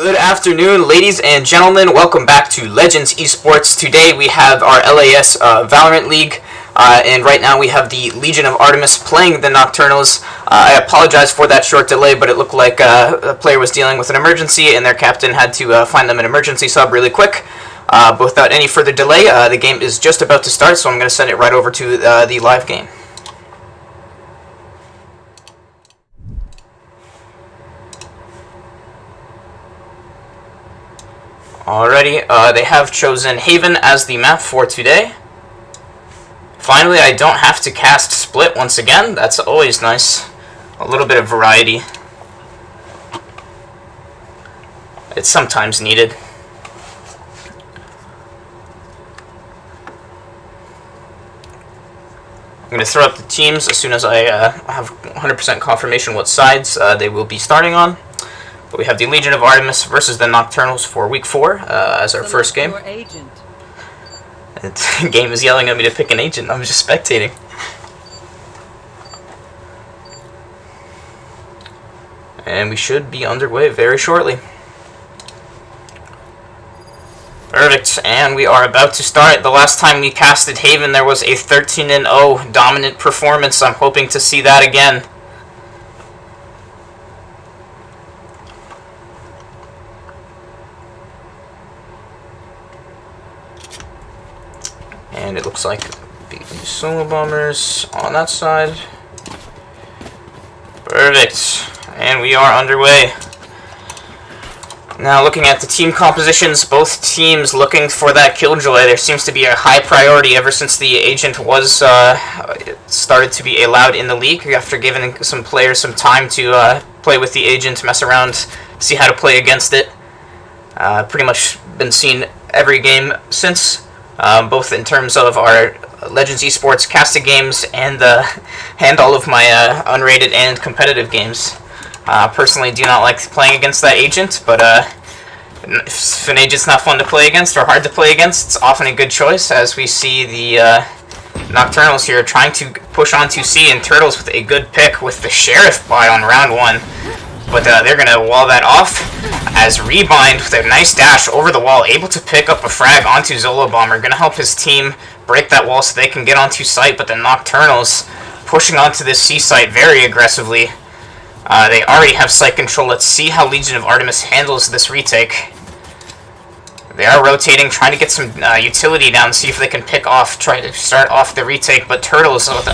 Good afternoon, ladies and gentlemen. Welcome back to Legends Esports. Today we have our LAS Valorant League, and right now we have the Legion of Artemis playing the Nocturnals. I apologize for that short delay, but it looked like a player was dealing with an emergency, and their captain had to find them an emergency sub really quick. But without any further delay, the game is just about to start, so I'm going to send it right over to the live game. Alrighty, they have chosen Haven as the map for today. Finally, I don't have to cast Split once again. That's always nice. A little bit of variety. It's sometimes needed. I'm going to throw up the teams as soon as I have 100% confirmation what sides they will be starting on. But we have the Legion of Artemis versus the Nocturnals for Week 4 as our first game. The game is yelling at me to pick an agent. I'm just spectating. And we should be underway very shortly. Perfect, and we are about to start. The last time we casted Haven, there was a 13-0 dominant performance. I'm hoping to see that again. And it looks like the solo bombers on that side. Perfect. And we are underway. Now looking at the team compositions, both teams looking for that killjoy. There seems to be a high priority ever since the agent was started to be allowed in the league, after giving some players some time to play with the agent, mess around, see how to play against it. Pretty much been seen every game since. Both in terms of our Legends Esports casted games and all of my unrated and competitive games. Personally, do not like playing against that agent, but if an agent's not fun to play against or hard to play against, it's often a good choice, as we see the Nocturnals here trying to push on 2C, and Turtles with a good pick with the Sheriff buy on round 1. But they're going to wall that off, as Rebind with a nice dash over the wall, able to pick up a frag onto Zolo Bomber. Going to help his team break that wall so they can get onto site, but the Nocturnals pushing onto this C site very aggressively. They already have site control. Let's see how Legion of Artemis handles this retake. They are rotating, trying to get some utility down, see if they can try to start off the retake, but Turtles with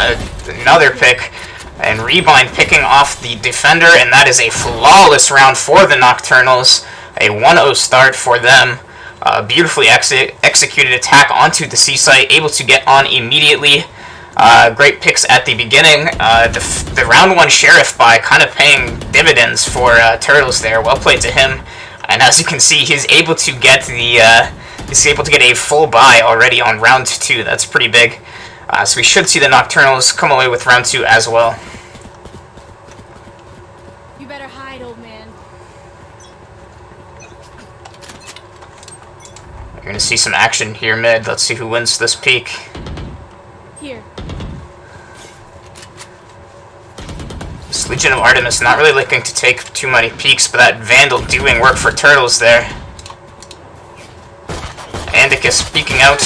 another pick. And Rebind picking off the defender, and that is a flawless round for the Nocturnals. A 1-0 start for them. Beautifully executed attack onto the C site, able to get on immediately. Great picks at the beginning. The round 1 Sheriff buy kind of paying dividends for Turtles there. Well played to him. And as you can see, he's able to get a full buy already on round 2. That's pretty big. So we should see the Nocturnals come away with round 2 as well. You better hide, old man. You're going to see some action here mid. Let's see who wins this peak. Here. This Legion of Artemis not really looking to take too many peaks, but that Vandal doing work for Turtles there. Andicus speaking out.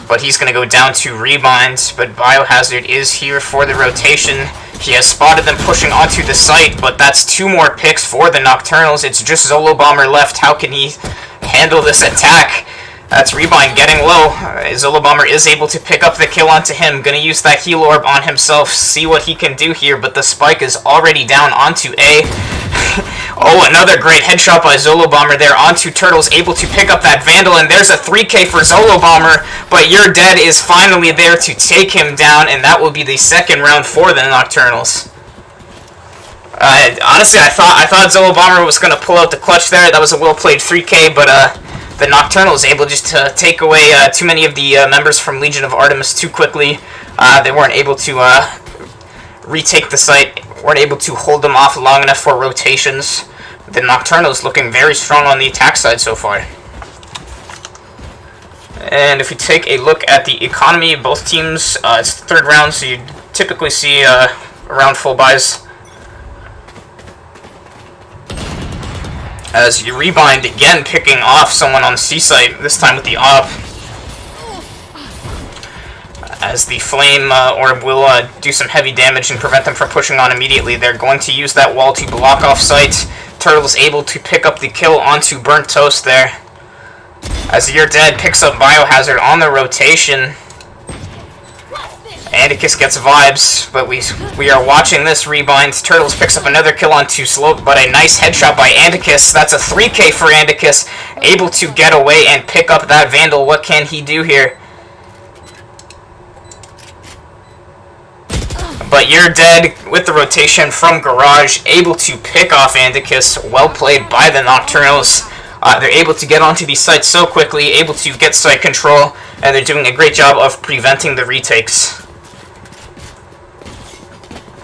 But he's going to go down to Rebind, but Biohazard is here for the rotation. He has spotted them pushing onto the site, but that's 2 more picks for the Nocturnals. It's just Zolo Bomber left. How can he handle this attack? That's Rebind getting low. Zolo Bomber is able to pick up the kill onto him. Going to use that heal orb on himself, see what he can do here, but the spike is already down onto A. Oh, another great headshot by Zolo Bomber there onto Turtles, able to pick up that Vandal, and there's a 3K for Zolo Bomber, but You're Dead is finally there to take him down, and that will be the second round for the Nocturnals. Honestly, I thought Zolo Bomber was going to pull out the clutch there. That was a well-played 3K, but the Nocturnals able just to take away too many of the members from Legion of Artemis too quickly. They weren't able to retake the site, weren't able to hold them off long enough for rotations. The Nocturnals looking very strong on the attack side so far. And if we take a look at the economy, both teams, it's the 3rd round, so you typically see around full buys. As you rebind again, picking off someone on C site, this time with the op. As the flame orb will do some heavy damage and prevent them from pushing on immediately. They're going to use that wall to block off site. Turtle is able to pick up the kill onto Burnt Toast there. As You're Dead picks up Biohazard on the rotation. Andicus gets vibes, but we are watching this rebind. Turtles picks up another kill onto Slope, but a nice headshot by Andicus. That's a 3k for Andicus, able to get away and pick up that Vandal. What can he do here? But You're Dead with the rotation from Garage, able to pick off Andicus. Well played by the Nocturnals. They're able to get onto these sites so quickly, able to get site control, and they're doing a great job of preventing the retakes.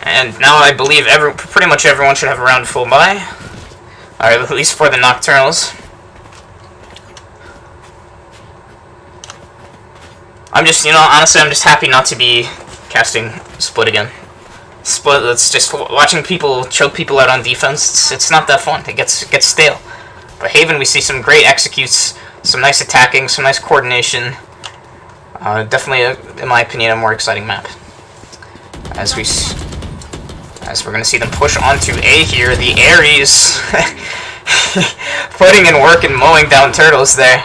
And now I believe pretty much everyone should have a round full buy. Alright, at least for the Nocturnals. I'm just, honestly, I'm just happy not to be casting Split again. Split, it's just watching people choke people out on defense. It's not that fun. It gets stale. But Haven, we see some great executes, some nice attacking, some nice coordination. Definitely, in my opinion, a more exciting map. As we're going to see them push onto A here. The Ares putting in work and mowing down Turtles there.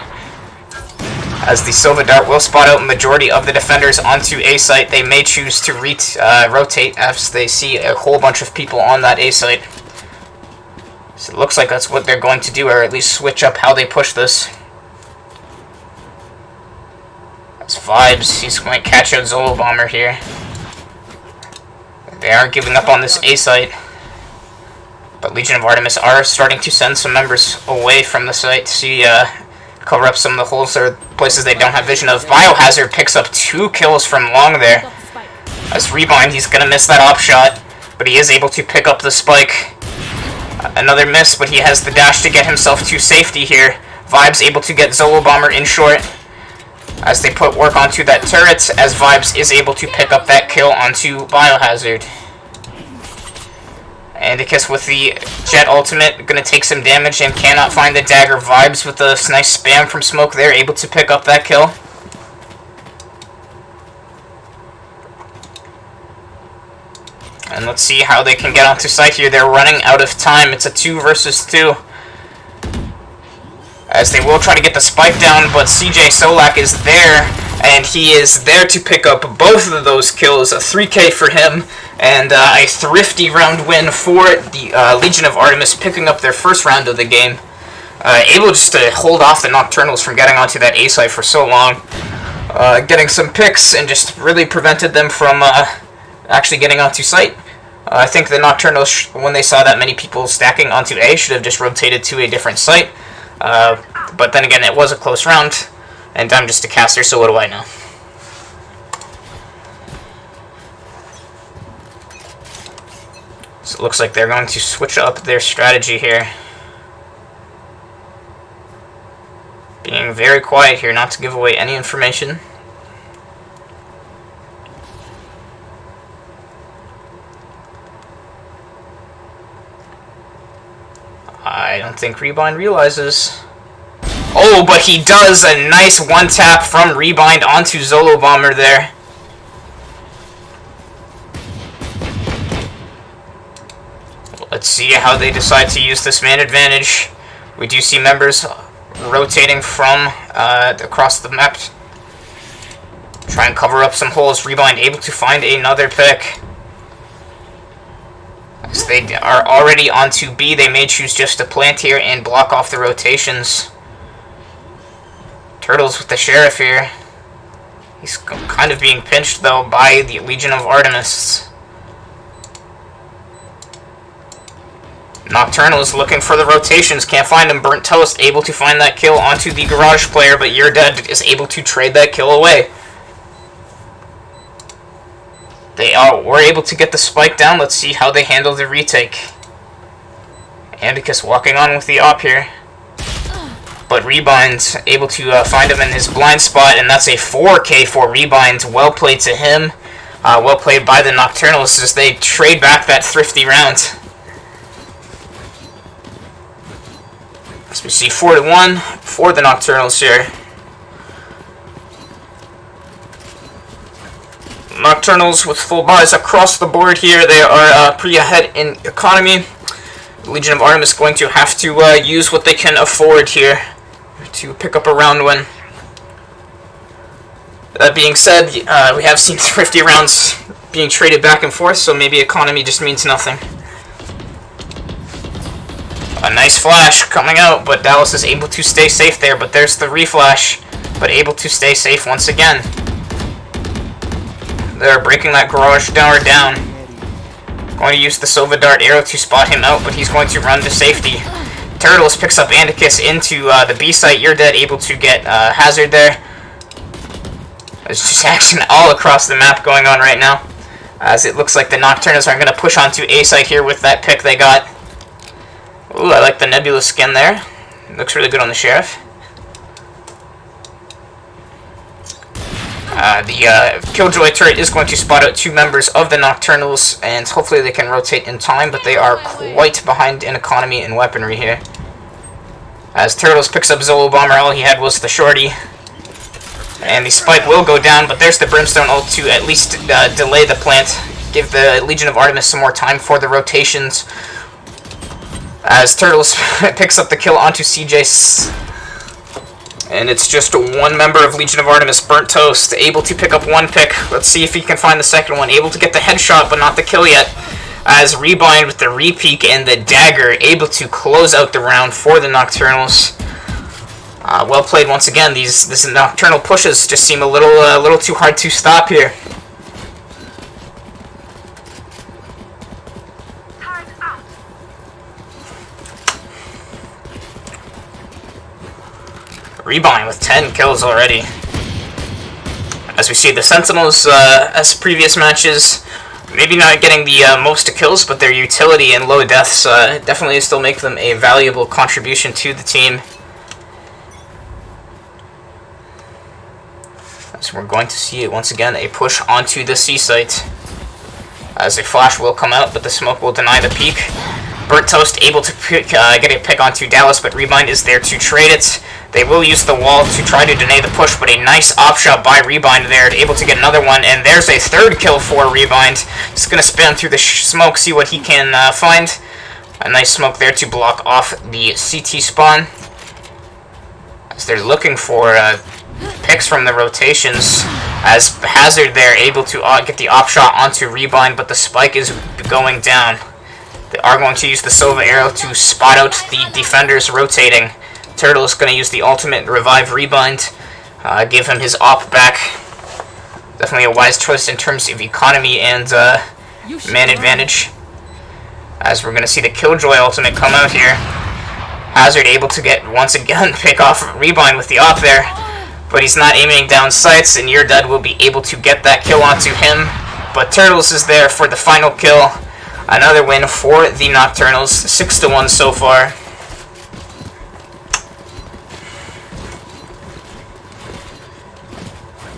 As the Silva Dart will spot out majority of the defenders onto A site, they may choose to rotate as they see a whole bunch of people on that A site. So it looks like that's what they're going to do, or at least switch up how they push this. As Vibes, he's going to catch out Zolo Bomber here. They aren't giving up on this A site. But Legion of Artemis are starting to send some members away from the site to see, cover up some of the holes or places they don't have vision of. Biohazard picks up 2 kills from long there. As Rebind, he's going to miss that op shot, but he is able to pick up the spike. Another miss, but he has the dash to get himself to safety here. Vibes able to get Zolo Bomber in short as they put work onto that turret, as Vibes is able to pick up that kill onto Biohazard. Andicus with the Jet ultimate, going to take some damage and cannot find the dagger. Vibes with a nice spam from Smoke there, able to pick up that kill. And let's see how they can get onto site here. They're running out of time. It's a 2 versus 2. As they will try to get the spike down, but CJ Solak is there, and he is there to pick up both of those kills. A 3k for him, and a thrifty round win for the Legion of Artemis, picking up their first round of the game. Able just to hold off the Nocturnals from getting onto that A site for so long. Getting some picks, and just really prevented them from actually getting onto site. I think the Nocturnals, when they saw that many people stacking onto A, should have just rotated to a different site. But then again, it was a close round, and I'm just a caster, so what do I know? So it looks like they're going to switch up their strategy here. Being very quiet here, not to give away any information. I don't think Rebind realizes. Oh, but he does! A nice one-tap from Rebind onto Zolo Bomber there. Let's see how they decide to use this man advantage. We do see members rotating from across the map. Try and cover up some holes. Rebind able to find another pick. As they are already onto B, they may choose just to plant here and block off the rotations. Turtles with the Sheriff here. He's kind of being pinched, though, by the Legion of Artemis. Nocturnal is looking for the rotations, can't find him. Burnt Toast able to find that kill onto the Garage player, but You're Dead is able to trade that kill away. They were able to get the spike down. Let's see how they handle the retake. Andicus walking on with the op here. But Rebind able to find him in his blind spot, and that's a 4k for Rebind. Well played to him. Well played by the Nocturnals as they trade back that thrifty round. As we see 4-1 for the Nocturnals here. Nocturnals with full buys across the board here. They are pretty ahead in economy. Legion of Artemis going to have to use what they can afford here to pick up a round win. That being said, we have seen thrifty rounds being traded back and forth, so maybe economy just means nothing. A nice flash coming out, but Dallas is able to stay safe there, but there's the reflash, but able to stay safe once again. They're breaking that garage door down. Going to use the Sova Dart arrow to spot him out, but he's going to run to safety. Turtles picks up Andicus into the B site. You're dead, able to get Hazard there. There's just action all across the map going on right now, as it looks like the Nocturnals are going to push onto A site here with that pick they got. Ooh, I like the Nebula skin there. Looks really good on the Sheriff. The Killjoy turret is going to spot out 2 members of the Nocturnals, and hopefully they can rotate in time, but they are quite behind in economy and weaponry here. As Turtles picks up Zolo Bomber, all he had was the Shorty. And the Spike will go down, but there's the Brimstone ult to at least delay the plant. Give the Legion of Artemis some more time for the rotations. As Turtles picks up the kill onto CJ. And it's just one member of Legion of Artemis, Burnt Toast, able to pick up 1 pick. Let's see if he can find the second one. Able to get the headshot, but not the kill yet. As Rebind with the repeak and the dagger, able to close out the round for the Nocturnals. Well played once again. These Nocturnal pushes just seem a little too hard to stop here. Rebind with 10 kills already. As we see the Sentinels, as previous matches, maybe not getting the most kills, but their utility and low deaths definitely still make them a valuable contribution to the team. So we're going to see it once again, a push onto the C site. As a flash will come out, but the smoke will deny the peek. Burnt Toast able to get a pick onto Dallas, but Rebind is there to trade it. They will use the wall to try to deny the push, but a nice op shot by Rebind there, able to get another one, and there's a 3rd kill for Rebind. Just going to spin through the smoke, see what he can find. A nice smoke there to block off the CT spawn. As they're looking for picks from the rotations, as Hazard there, able to get the op shot onto Rebind, but the Spike is going down. They are going to use the Sova arrow to spot out the defenders rotating. Turtle is going to use the ultimate revive Rebind, give him his op back. Definitely a wise choice in terms of economy and man advantage. As we're going to see the Killjoy ultimate come out here. Hazard able to get, once again, pick off Rebind with the op there. But he's not aiming down sights, and Your Dad will be able to get that kill onto him. But Turtles is there for the final kill. Another win for the Nocturnals, 6-1 so far.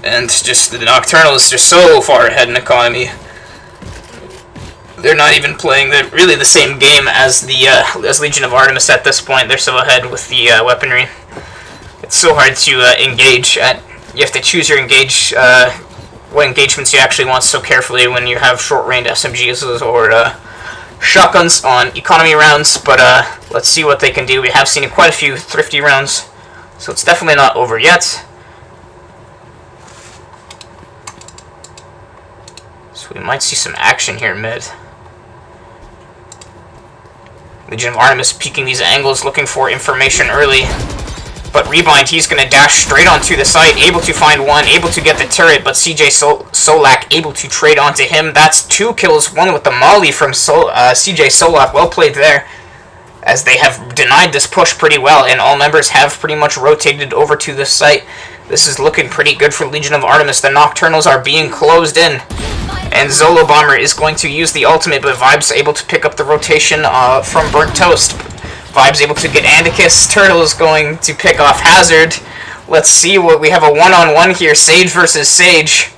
And just the Nocturnals are so far ahead in economy. They're not even playing really the same game as the as Legion of Artemis at this point. They're so ahead with the weaponry. It's so hard to engage at. You have to choose your what engagements you actually want so carefully when you have short-range SMGs or shotguns on economy rounds. But let's see what they can do. We have seen quite a few thrifty rounds, so it's definitely not over yet. So we might see some action here mid. Legion of Artemis peeking these angles, looking for information early. But Rebind, he's going to dash straight onto the site, able to find one, able to get the turret, but CJ Solak able to trade onto him. That's 2 kills, one with the molly from CJ Solak. Well played there, as they have denied this push pretty well, and all members have pretty much rotated over to this site. This is looking pretty good for Legion of Artemis. The Nocturnals are being closed in. And Zolo Bomber is going to use the ultimate, but Vibe's able to pick up the rotation from Burnt Toast. Vibe's able to get Andicus. Turtle is going to pick off Hazard. Let's see what we have, a one-on-one here. Sage versus Sage.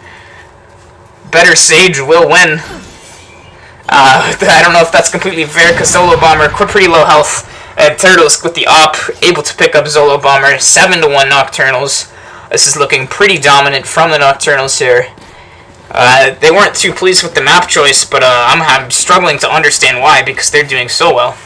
Better Sage will win. I don't know if that's completely fair, because Zolo Bomber, pretty low health. And Turtles with the op, able to pick up Zolo Bomber, 7-1 Nocturnals. This is looking pretty dominant from the Nocturnals here. They weren't too pleased with the map choice, but I'm struggling to understand why, because they're doing so well.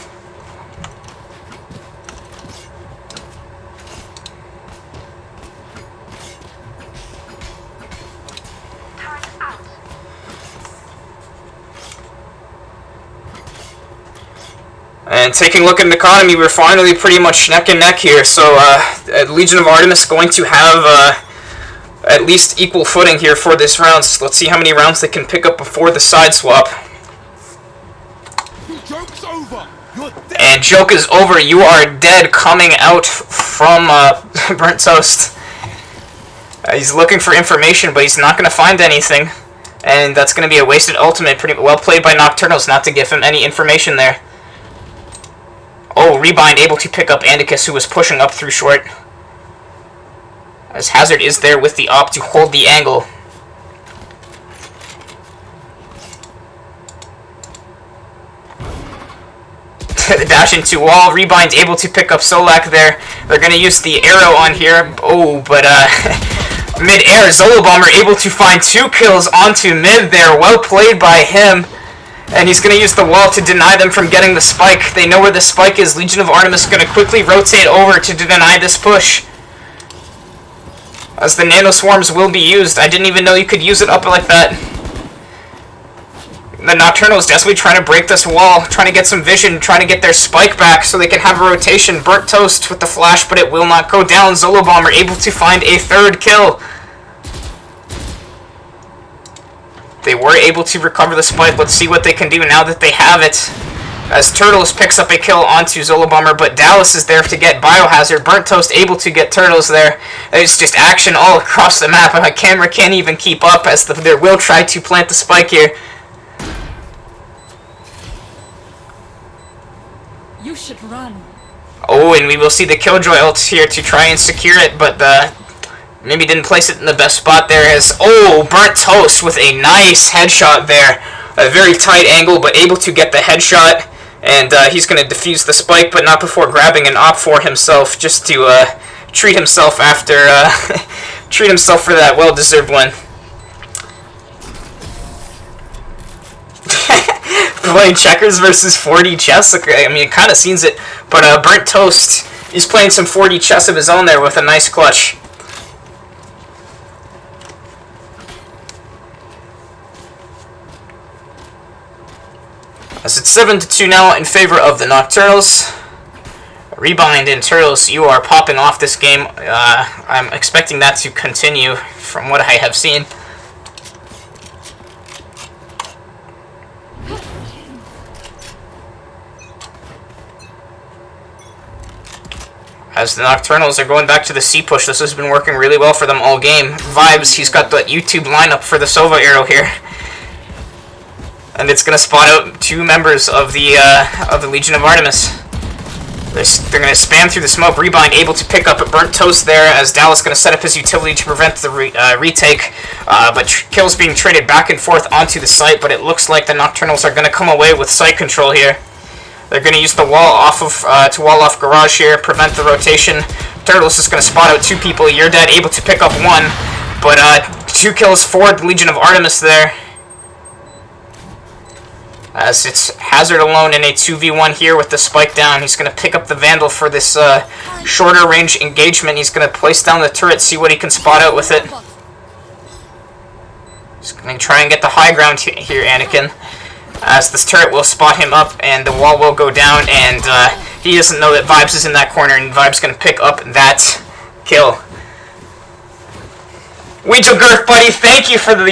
And taking a look at an economy, we're finally pretty much neck and neck here. So Legion of Artemis going to have at least equal footing here for this round. So let's see how many rounds they can pick up before the side swap. Joke's over. You're dead. And joke is over. You are dead, coming out from Burnt Toast. He's looking for information, but he's not going to find anything. And that's going to be a wasted ultimate. Pretty well played by Nocturnals not to give him any information there. Oh, Rebind able to pick up Andicus, who was pushing up through short. As Hazard is there with the op to hold the angle. The dash into wall. Rebind able to pick up Solak there. They're going to use the arrow on here. Oh, but mid-air, Zolo Bomber able to find 2 kills onto mid there. Well played by him. And he's going to use the wall to deny them from getting the spike. They know where the spike is. Legion of Artemis going to quickly rotate over to deny this push. As the nano swarms will be used. I didn't even know you could use it up like that. The Nocturnal is desperately trying to break this wall, trying to get some vision, trying to get their spike back so they can have a rotation. Burnt Toast with the flash, but it will not go down. Zolo Bomber able to find a 3rd kill. They were able to recover the spike. Let's see what they can do now that they have it. As Turtles picks up a kill onto Zolo Bomber, but Dallas is there to get Biohazard. Burnt Toast able to get Turtles there. It's just action all across the map. My camera can't even keep up as they will try to plant the spike here. You should run. Oh, and we will see the Killjoy ult here to try and secure it, but maybe didn't place it in the best spot there. As Burnt Toast with a nice headshot there. A very tight angle, but able to get the headshot. And he's going to defuse the spike, but not before grabbing an op for himself, just to treat himself after treat himself for that well-deserved win. Playing checkers versus 4D chess. I mean, it kind of seems it, but Burnt Toast, he's playing some 4D chess of his own there with a nice clutch. As it's 7-2 now in favor of the Nocturnals. Rebind and Turtles, you are popping off this game. I'm expecting that to continue from what I have seen. As the Nocturnals are going back to the C push, this has been working really well for them all game. Vibes, he's got the YouTube lineup for the Sova arrow here. And it's going to spot out 2 members of the Legion of Artemis. They're going to spam through the smoke. Rebind able to pick up a Burnt Toast there, as Dallas going to set up his utility to prevent the retake. But kills being traded back and forth onto the site, but it looks like the Nocturnals are going to come away with site control here. They're going to use the wall off of to wall off Garage here, prevent the rotation. Turtles is going to spot out 2 people. You're dead, able to pick up 1, but 2 kills for the Legion of Artemis there. As it's Hazard alone in a 2v1 here with the spike down. He's going to pick up the Vandal for this shorter range engagement. He's going to place down the turret, see what he can spot out with it. He's going to try and get the high ground here, Anakin. As this turret will spot him up and the wall will go down, and he doesn't know that Vibes is in that corner, and Vibes going to pick up that kill. Weejel Girth, buddy, thank you for the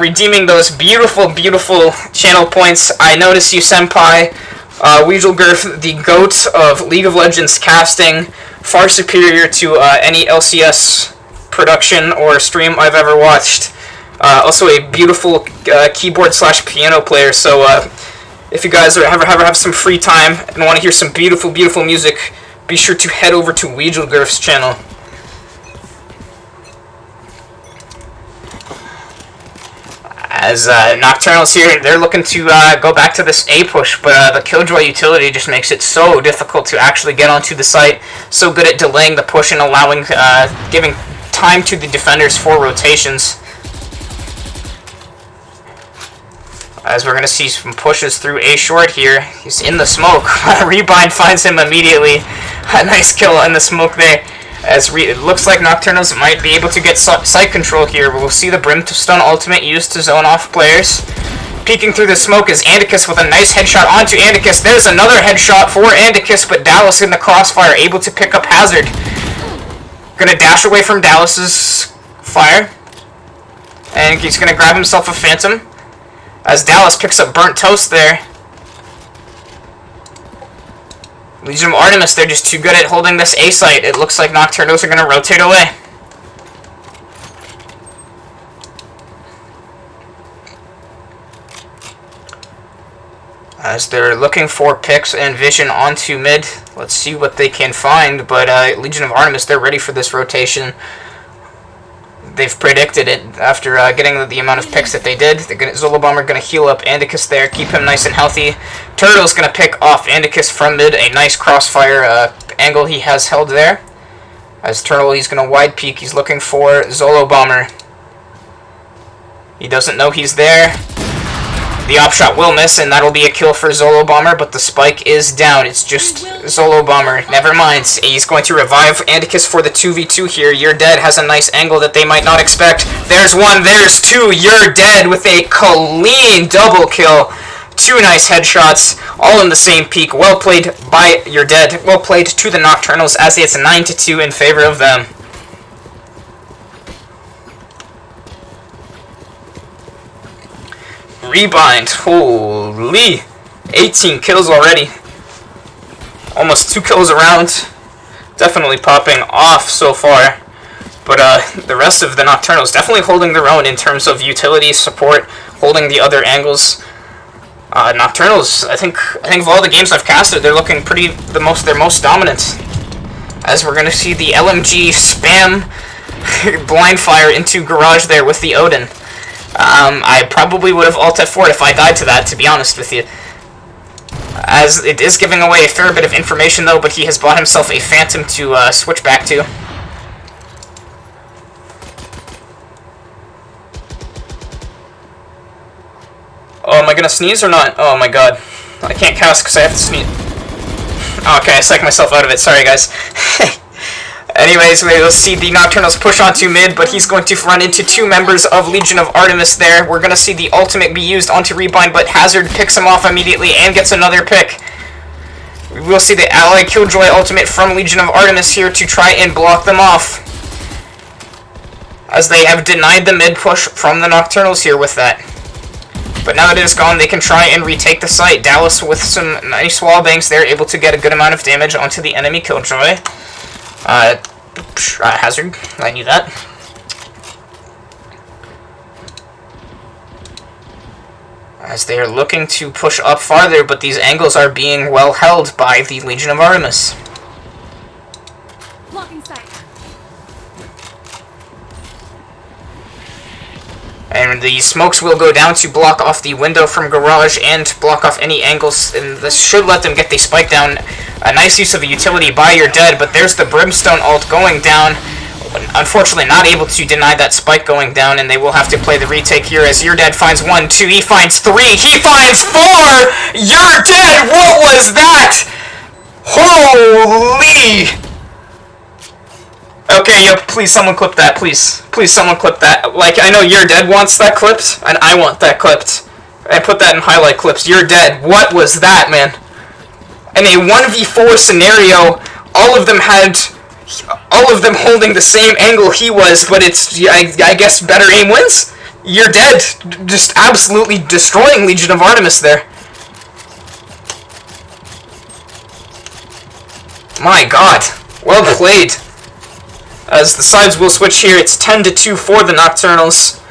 redeeming those beautiful, beautiful channel points. I notice you, Senpai. Weejel Girth, the GOAT of League of Legends casting, far superior to any LCS production or stream I've ever watched. Also a beautiful keyboard/piano player, so if you guys ever have some free time and want to hear some beautiful, beautiful music, be sure to head over to Weejel Girth's channel. As Nocturnals here, they're looking to go back to this A push, but the Killjoy utility just makes it so difficult to actually get onto the site. So good at delaying the push and allowing, giving time to the defenders for rotations. As we're going to see some pushes through A short here. He's in the smoke. Rebind finds him immediately. A nice kill in the smoke there. As it looks like Nocturnals might be able to get site control here. We'll see the Brimstone ultimate used to zone off players. Peeking through the smoke is Andicus with a nice headshot onto Andicus. There's another headshot for Andicus, but Dallas in the crossfire, able to pick up Hazard. Gonna dash away from Dallas's fire. And he's gonna grab himself a Phantom. As Dallas picks up Burnt Toast there. Legion of Artemis, they're just too good at holding this A site. It looks like Nocturnals are going to rotate away. As they're looking for picks and vision onto mid. Let's see what they can find. But Legion of Artemis, they're ready for this rotation. They've predicted it after getting the amount of picks that they did. Zolo Bomber going to heal up Andicus there, keep him nice and healthy. Turtle's going to pick off Andicus from mid, a nice crossfire angle he has held there. As Turtle, he's going to wide peek, he's looking for Zolo Bomber. He doesn't know he's there. The op shot will miss, and that'll be a kill for Zolo Bomber, but the spike is down. It's just Zolo Bomber. Never mind. He's going to revive Andicus for the 2v2 here. You're Dead has a nice angle that they might not expect. There's one, there's two. You're Dead with a clean double kill. Two nice headshots, all in the same peak. Well played by You're Dead. Well played to the Nocturnals as it's 9-2 in favor of them. Rebind, holy, 18 kills already, almost 2 kills a round, definitely popping off so far, but the rest of the Nocturnals definitely holding their own in terms of utility support, holding the other angles. Nocturnals, I think of all the games I've casted, they're looking they're most dominant, as we're going to see the LMG spam blind fire into Garage there with the Odin. I probably would have ult F4 if I died to that, to be honest with you. As it is giving away a fair bit of information though, but he has bought himself a Phantom to switch back to. Oh, am I gonna sneeze or not? Oh my god. I can't cast because I have to sneeze. Okay, I psyched myself out of it, sorry guys. Anyways, we'll see the Nocturnals push onto mid, but he's going to run into 2 members of Legion of Artemis there. We're going to see the ultimate be used onto Rebind, but Hazard picks him off immediately and gets another pick. We'll see the ally Killjoy ultimate from Legion of Artemis here to try and block them off, as they have denied the mid push from the Nocturnals here with that. But now that it is gone, they can try and retake the site. Dallas with some nice wall bangs there, able to get a good amount of damage onto the enemy Killjoy. Hazard, I knew that. As they are looking to push up farther, but these angles are being well held by the Legion of Artemis. Blocking sight. And the smokes will go down to block off the window from Garage and block off any angles, and this should let them get the spike down. A nice use of a utility by You're Dead, but there's the Brimstone ult going down. Unfortunately not able to deny that spike going down, and they will have to play the retake here as You're Dead finds 1, 2, he finds 3, he finds 4! You're Dead! What was that? Holy! Okay, yo, please someone clip that, please. Please someone clip that. Like, I know You're Dead wants that clipped, and I want that clipped. I put that in highlight clips. You're Dead. What was that, man? In a 1v4 scenario, all of them holding the same angle he was, but it's, I guess, better aim wins? You're Dead. Just absolutely destroying Legion of Artemis there. My god. Well played. As the sides will switch here, it's 10-2 for the Nocturnals.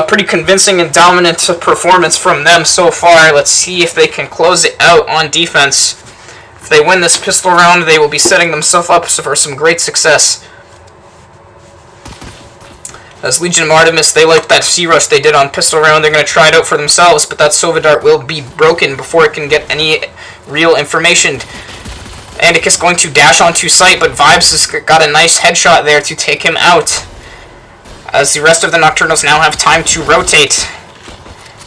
Pretty convincing and dominant performance from them so far. Let's see if they can close it out on defense. If they win this pistol round, they will be setting themselves up for some great success. As Legion of Artemis, they like that C-rush they did on pistol round. They're going to try it out for themselves, but that Sova Dart will be broken before it can get any real information. Andicus going to dash onto site, but Vibes has got a nice headshot there to take him out. As the rest of the Nocturnals now have time to rotate.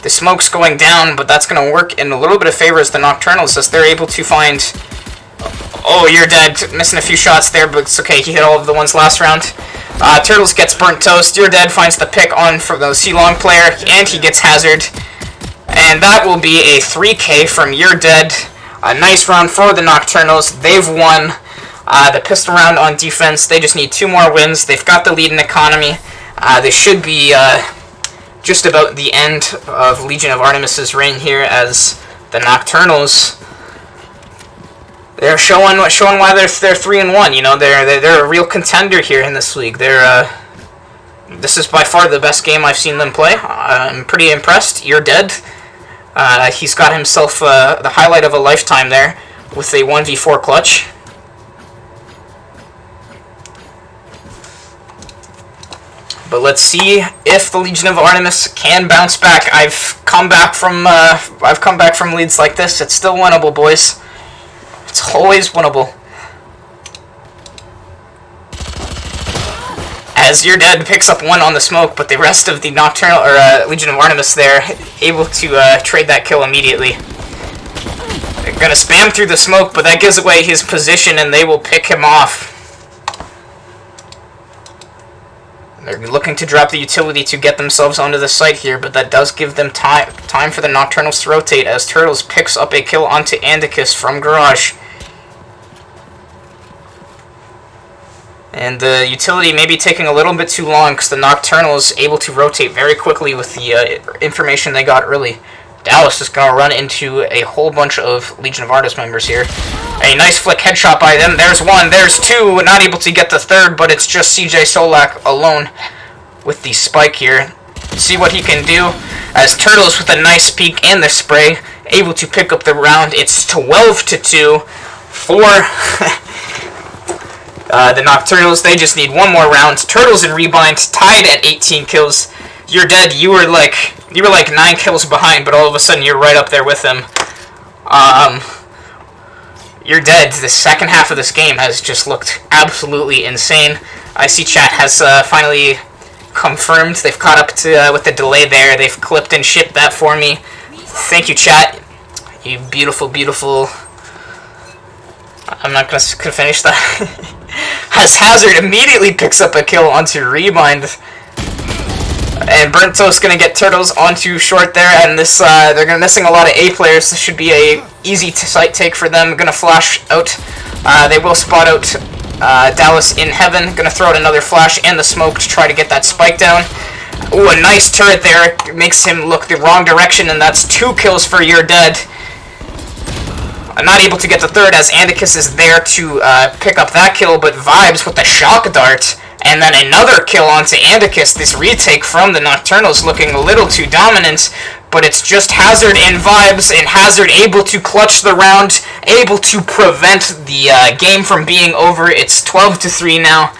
The smoke's going down, but that's going to work in a little bit of favor as the Nocturnals, as they're able to find... Oh, you're dead. Missing a few shots there, but it's okay. He hit all of the ones last round. Turtles gets burnt toast. You're dead. Finds the pick on for the C-Long player, and he gets Hazard. And that will be a 3K from You're Dead. A nice round for the Nocturnals. They've won the pistol round on defense. They just need 2 more wins. They've got the lead in economy. They should be just about the end of Legion of Artemis's reign here, as the Nocturnals, they're showing why they're 3-1. You know, they're a real contender here in this league. This is by far the best game I've seen them play. I'm pretty impressed. You're Dead. He's got himself the highlight of a lifetime there with a 1v4 clutch. But let's see if the Legion of Artemis can bounce back. I've come back from leads like this. It's still winnable, boys. It's always winnable. As You're Dead picks up 1 on the smoke, but the rest of the Nocturnal or Legion of Artemis there able to trade that kill immediately. They're gonna spam through the smoke, but that gives away his position, and they will pick him off. They're looking to drop the utility to get themselves onto the site here, but that does give them time for the Nocturnals to rotate, as Turtles picks up a kill onto Andicus from Garage. And the utility may be taking a little bit too long, because the Nocturnals able to rotate very quickly with the information they got early. Dallas is going to run into a whole bunch of Legion of Artemis members here. A nice flick headshot by them. There's 1, there's 2. Not able to get the 3rd, but it's just CJ Solak alone with the spike here. See what he can do, as Turtles with a nice peek and the spray, able to pick up the round. It's 12-2 for the Nocturnals. They just need 1 more round. Turtles and Rebind tied at 18 kills. You're Dead. You were like 9 kills behind, but all of a sudden you're right up there with them. You're Dead. The second half of this game has just looked absolutely insane. I see chat has finally confirmed. They've caught up to with the delay there. They've clipped and shipped that for me. Thank you, chat. You beautiful, beautiful. I'm not gonna finish that. As Hazard immediately picks up a kill onto Rebind. And Burnt Toast gonna get Turtles onto short there, and this they're missing a lot of A players. This should be a easy site take for them. Gonna flash out. They will spot out Dallas in heaven. Gonna throw out another flash and the smoke to try to get that spike down. Ooh, a nice turret there. Makes him look the wrong direction, and that's 2 kills for You're Dead. Not able to get the 3rd, as Andicus is there to pick up that kill, but Vibes with the shock dart. And then another kill onto Andicus. This retake from the Nocturnals looking a little too dominant, but it's just Hazard and Vibes, and Hazard able to clutch the round, able to prevent the game from being over. It's 12-3 now.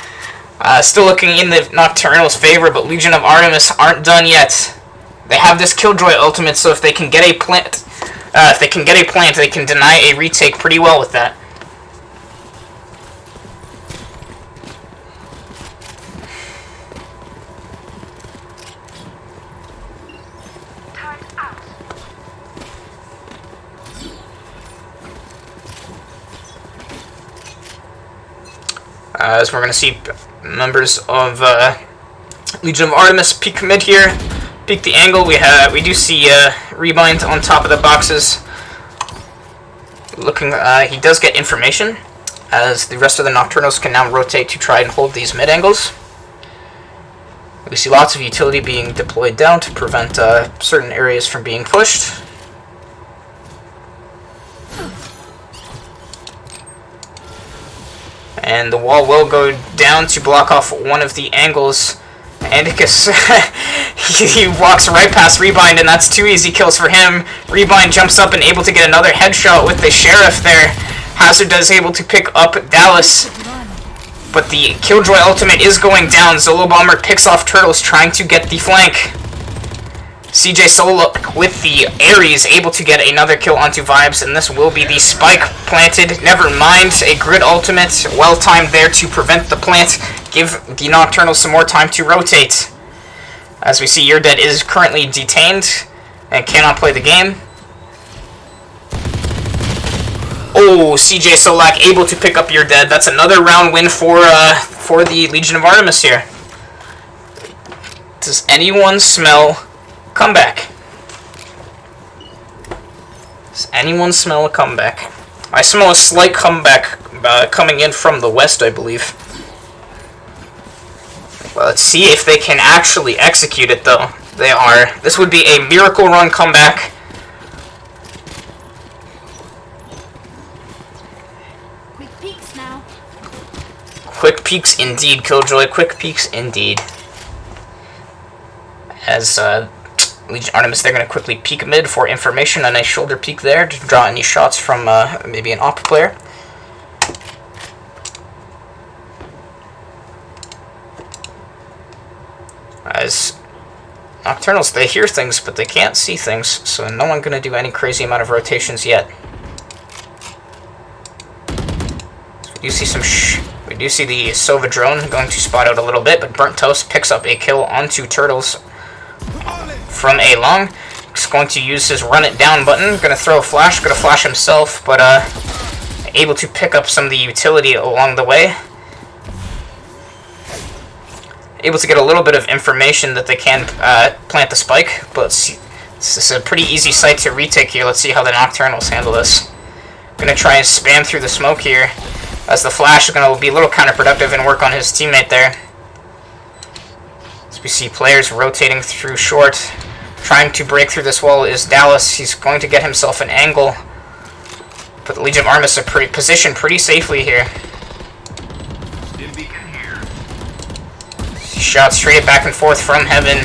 Still looking in the Nocturnals' favor, but Legion of Artemis aren't done yet. They have this Killjoy ultimate, so if they can get a plant, they can deny a retake pretty well with that. As we're going to see members of Legion of Artemis peek mid here, peek the angle. We do see Rebind on top of the boxes. Looking, he does get information, as the rest of the Nocturnals can now rotate to try and hold these mid angles. We see lots of utility being deployed down to prevent certain areas from being pushed. And the wall will go down to block off one of the angles. Andicus, he walks right past Rebind, and that's 2 easy kills for him. Rebind jumps up and able to get another headshot with the Sheriff there. Hazard is able to pick up Dallas, But the Killjoy ultimate is going down. Zolo Bomber picks off Turtles, trying to get the flank. CJ Solo with the Ares able to get another kill onto Vibes, and this will be the spike planted. Never mind, a grid ultimate, well timed there to prevent the plant. Give the Nocturnal some more time to rotate. As we see, You're Dead is currently detained and cannot play the game. Oh, CJ Solak able to pick up You're Dead. That's another round win for the Legion of Artemis here. Does anyone smell comeback? Does anyone smell a comeback? I smell a slight comeback coming in from the west, I believe. Well, let's see if they can actually execute it, though. They are. This would be a miracle run comeback. Quick peeks now. Quick peeks indeed, Killjoy. Quick peeks indeed. As Legion Artemis, they're going to quickly peek mid for information. A nice shoulder peek there to draw any shots from maybe an op player. As Nocturnals, they hear things, but they can't see things, so no one's going to do any crazy amount of rotations yet. So we do see the Sova drone going to spot out a little bit, but Burnt Toast picks up a kill onto Turtles from a long. He's going to use his run it down button. Going to throw a flash. Going to flash himself, but able to pick up some of the utility along the way. Able to get a little bit of information that they can plant the spike, but this is a pretty easy site to retake here. Let's see how the Nocturnals handle this. Going to try and spam through the smoke here, as the flash is going to be a little counterproductive and work on his teammate there. As we see players rotating through short. Trying to break through this wall is Dallas. He's going to get himself an angle, but the Legion of Artemis are positioned pretty safely here. Shot straight back and forth from heaven.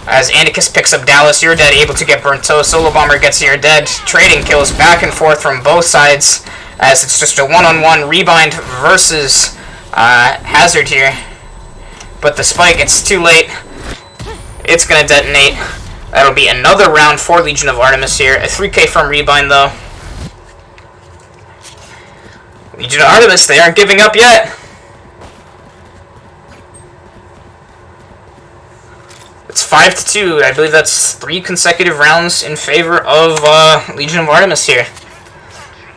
As Andicus picks up Dallas, You're Dead, able to get Burnt Toast. Solo Bomber gets You're Dead. Trading kills back and forth from both sides, as it's just a one-on-one Rebind versus Hazard here. But the spike, it's too late. It's going to detonate. That'll be another round for Legion of Artemis here. A 3k from Rebind, though. Legion of Artemis, they aren't giving up yet. It's 5-2. I believe that's 3 consecutive rounds in favor of Legion of Artemis here.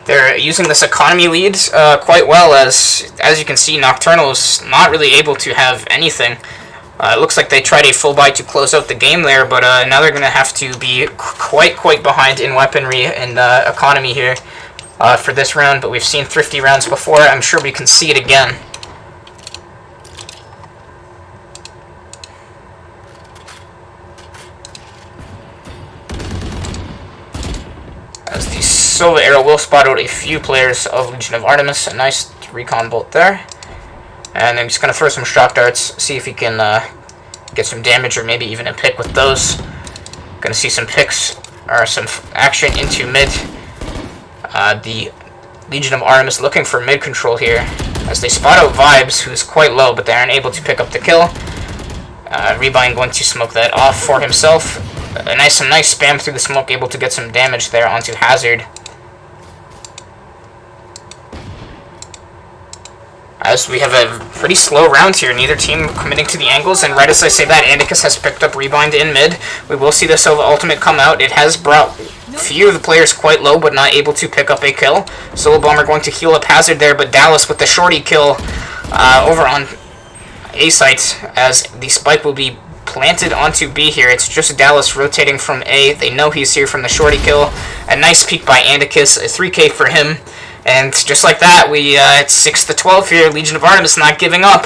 They're using this economy lead quite well, as you can see, Nocturnal is not really able to have anything. It looks like they tried a full buy to close out the game there, but now they're going to have to be quite behind in weaponry and economy here for this round. But we've seen thrifty rounds before. I'm sure we can see it again. As the Sova arrow will spot out a few players of Legion of Artemis. A nice recon bolt there. And I'm just going to throw some shock darts, see if he can get some damage or maybe even a pick with those. Going to see some picks, or some action into mid. The Legion of Artemis looking for mid control here, as they spot out Vibes, who's quite low, but they aren't able to pick up the kill. Rebind going to smoke that off for himself. Some nice spam through the smoke, able to get some damage there onto Hazard. As we have a pretty slow round here, neither team committing to the angles, and right as I say that, Andicus has picked up Rebind in mid. We will see the Sova ultimate come out. It has brought few of the players quite low, but not able to pick up a kill. Solo Bomber going to heal up Hazard there, but Dallas with the shorty kill over on A site, as the spike will be planted onto B here. It's just Dallas rotating from A. They know he's here from the shorty kill. A nice peek by Andicus, a 3k for him. And just like that, it's 6-12 here. Legion of Artemis not giving up.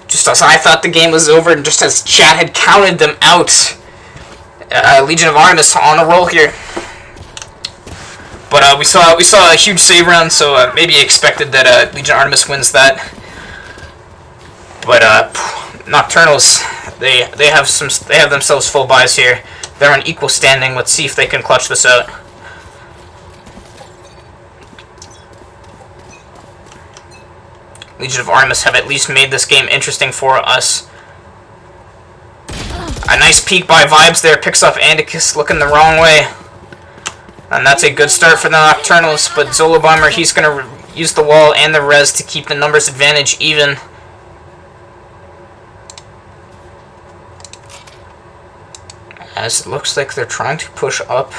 Just as I thought the game was over, and just as chat had counted them out, Legion of Artemis on a roll here. But we saw a huge save round, so maybe expected that Legion of Artemis wins that. But Nocturnals, they have themselves full buys here. They're on equal standing. Let's see if they can clutch this out. Legion of Artemis have at least made this game interesting for us. A nice peek by Vibes there, picks up Andicus looking the wrong way. And that's a good start for the Nocturnals, but Zolobomber, he's going to use the wall and the res to keep the numbers advantage even. As it looks like they're trying to push up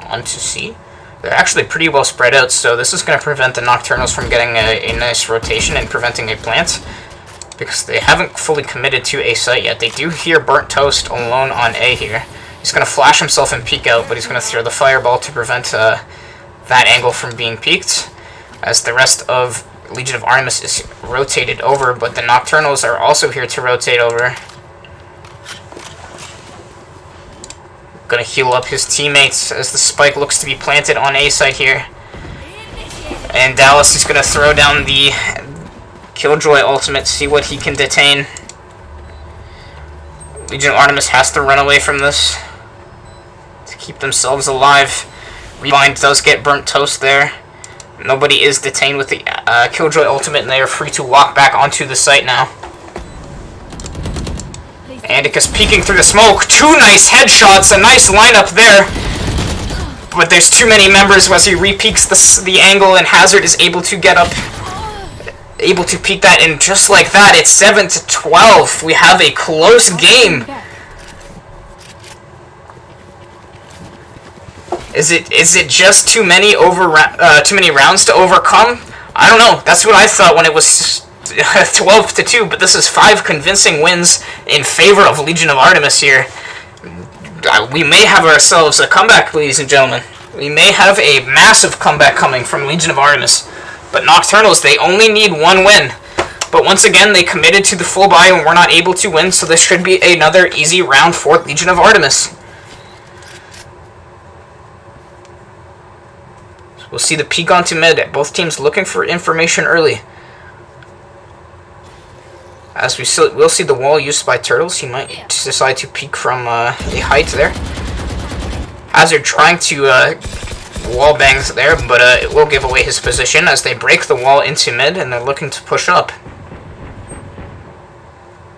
onto C. They're actually pretty well spread out, so this is going to prevent the Nocturnals from getting a nice rotation and preventing a plant, because they haven't fully committed to A site yet. They do hear Burnt Toast alone on A here. He's going to flash himself and peek out, but he's going to throw the fireball to prevent that angle from being peeked, as the rest of Legion of Artemis is rotated over, but the Nocturnals are also here to rotate over. Gonna heal up his teammates as the spike looks to be planted on A site here. And Dallas is gonna throw down the Killjoy ultimate to see what he can detain. Legion of Artemis has to run away from this to keep themselves alive. Rebind does get Burnt Toast there. Nobody is detained with the Killjoy ultimate, and they are free to walk back onto the site now. Andicus peeking through the smoke. 2 nice headshots. A nice lineup there. But there's too many members as he re-peeks the angle, and Hazard is able to get up. Able to peek that, and just like that, it's 7-12. We have a close game. Is it just too many rounds to overcome? I don't know. That's what I thought when it was 12-2, but this is 5 convincing wins in favor of Legion of Artemis here. We may have ourselves a comeback, ladies and gentlemen. We may have a massive comeback coming from Legion of Artemis. But Nocturnals, they only need 1 win. But once again, they committed to the full buy and were not able to win, so this should be another easy round for Legion of Artemis. So we'll see the peek onto mid. Both teams looking for information early. As we'll see the wall used by Turtles. He might decide to peek from a height there. Hazard trying to wall bangs there, but it will give away his position as they break the wall into mid and they're looking to push up.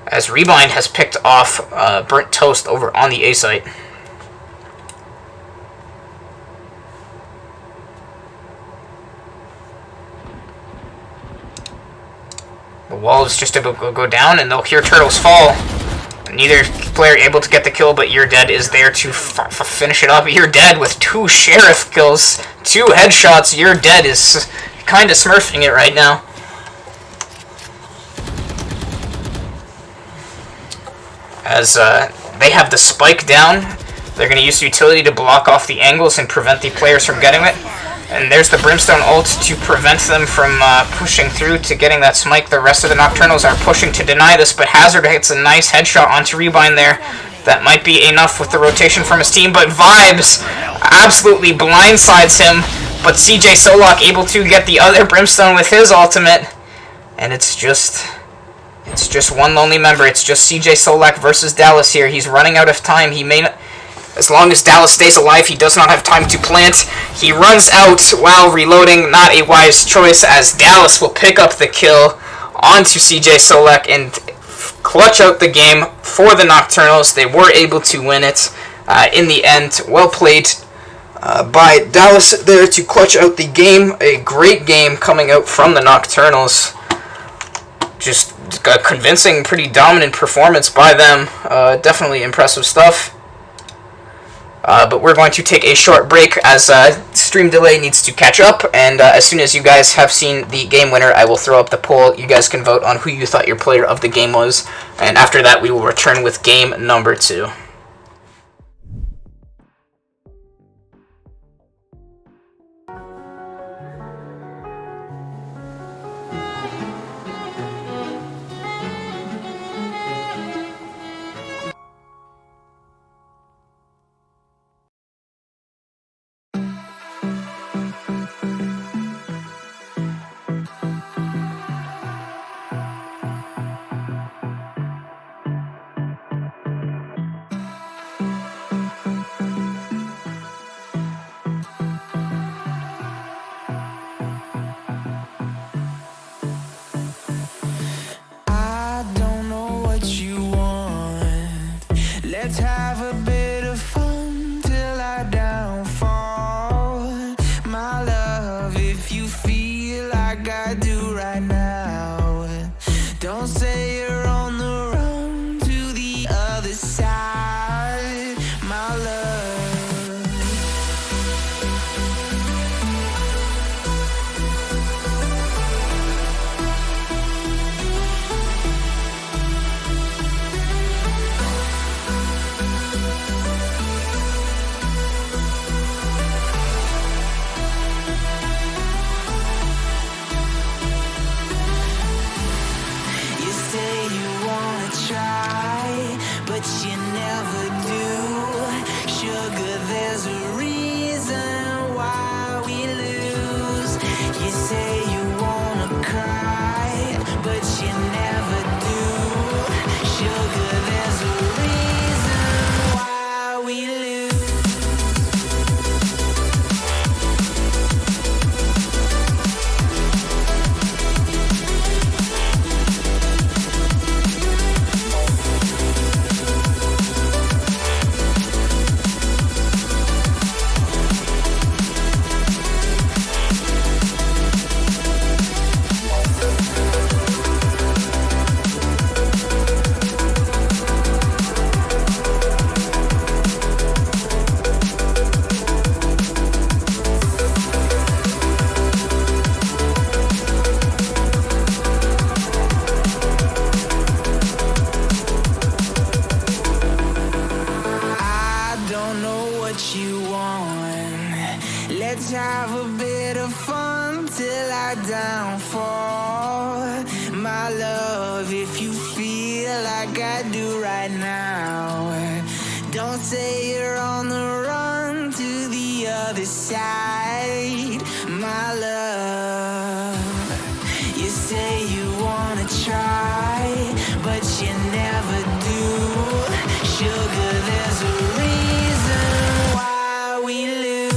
As Rebind has picked off Burnt Toast over on the A site. The wall is just about to go down, and they'll hear Turtles fall. Neither player able to get the kill, but You're Dead is there to finish it up. You're Dead with 2 Sheriff kills, 2 headshots. You're Dead is kind of smurfing it right now. As they have the spike down, they're going to use utility to block off the angles and prevent the players from getting it. And there's the Brimstone ult to prevent them from pushing through to getting that smite. The rest of the Nocturnals are pushing to deny this, but Hazard hits a nice headshot onto Rebind there. That might be enough with the rotation from his team, but Vibes absolutely blindsides him. But CJ Solak able to get the other Brimstone with his ultimate. And it's just one lonely member. It's just CJ Solak versus Dallas here. He's running out of time. He may not... As long as Dallas stays alive, he does not have time to plant. He runs out while reloading. Not a wise choice, as Dallas will pick up the kill onto CJ Solak and clutch out the game for the Nocturnals. They were able to win it in the end. Well played by Dallas there to clutch out the game. A great game coming out from the Nocturnals. Just a convincing, pretty dominant performance by them. Definitely impressive stuff. But we're going to take a short break as stream delay needs to catch up, and as soon as you guys have seen the game winner, I will throw up the poll. You guys can vote on who you thought your player of the game was, and after that we will return with game number 2. but you never do. Sugar, there's a reason why we lose. You say you wanna cry, but you never do. Sugar, there's a reason why we lose. Let's have a bit of fun till our downfall. My love, if you feel like I do right now, don't say you're on the run to the other side. My love, you say you wanna try, but you never do. Sugar, there's a reason why we lose.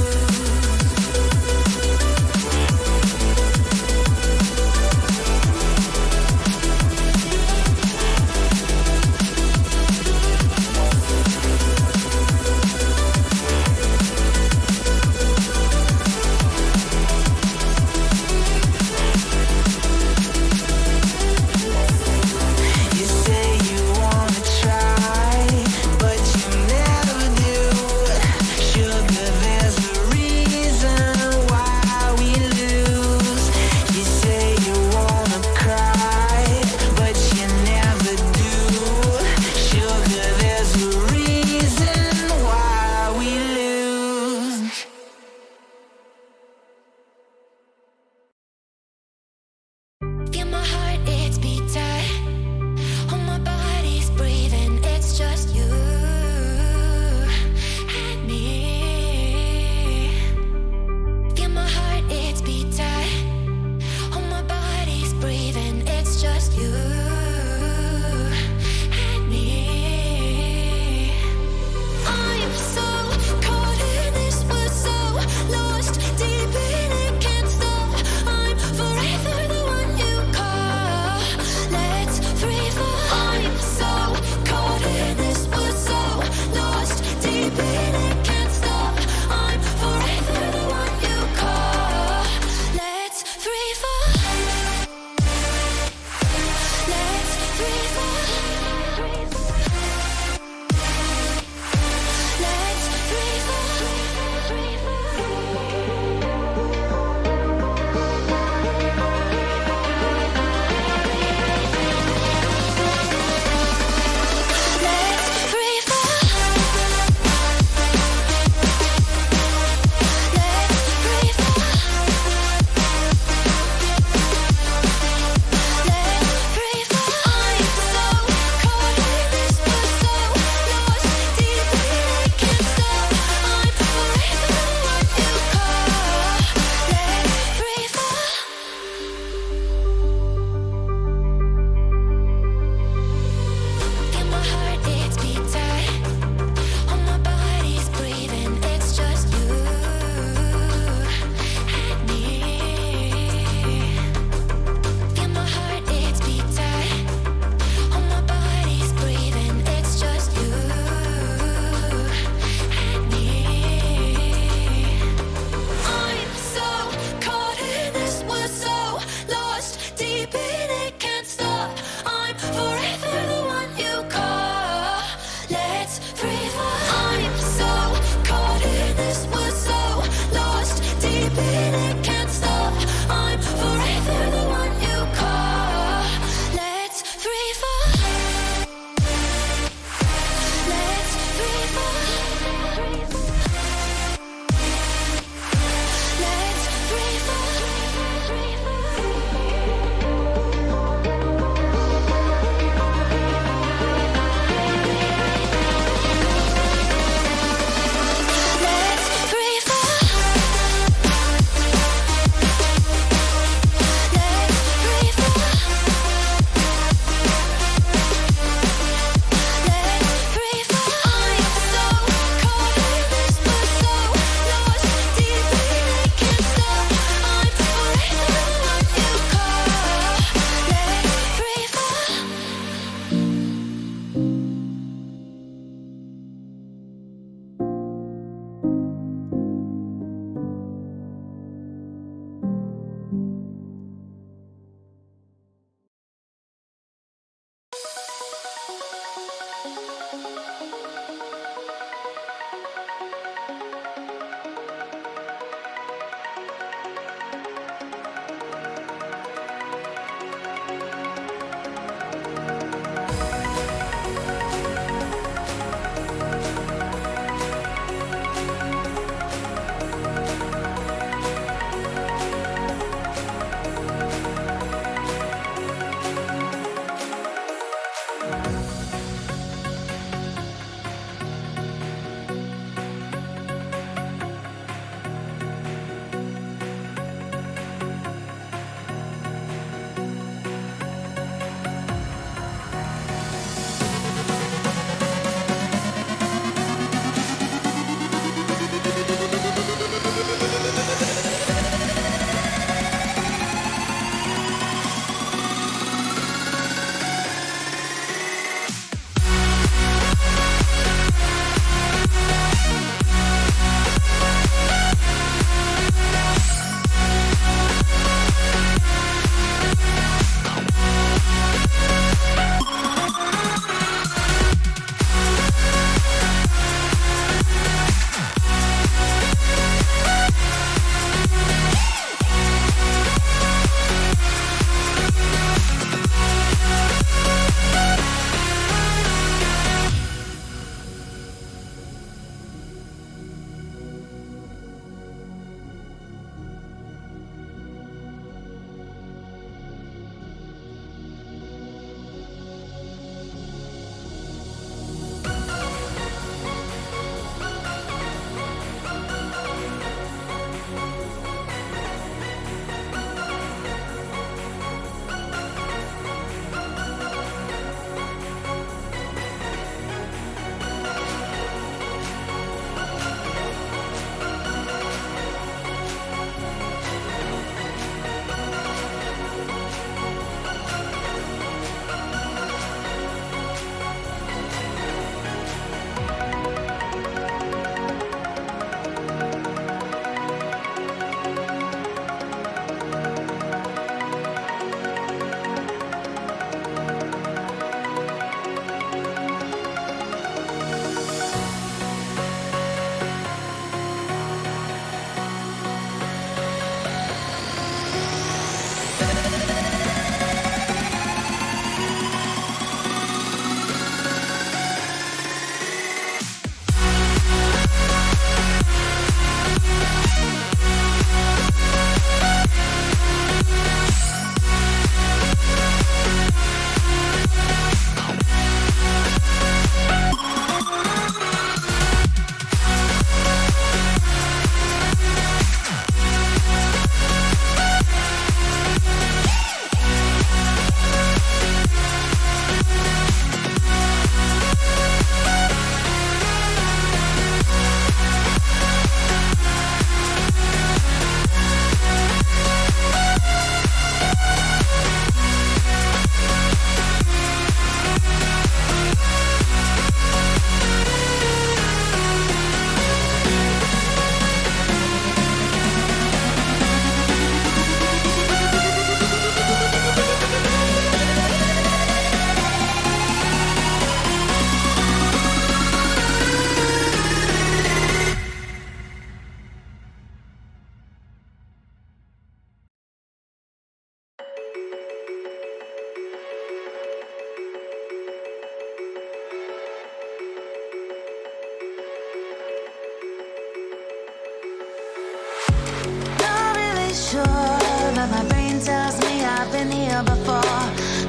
sure, but my brain tells me I've been here before.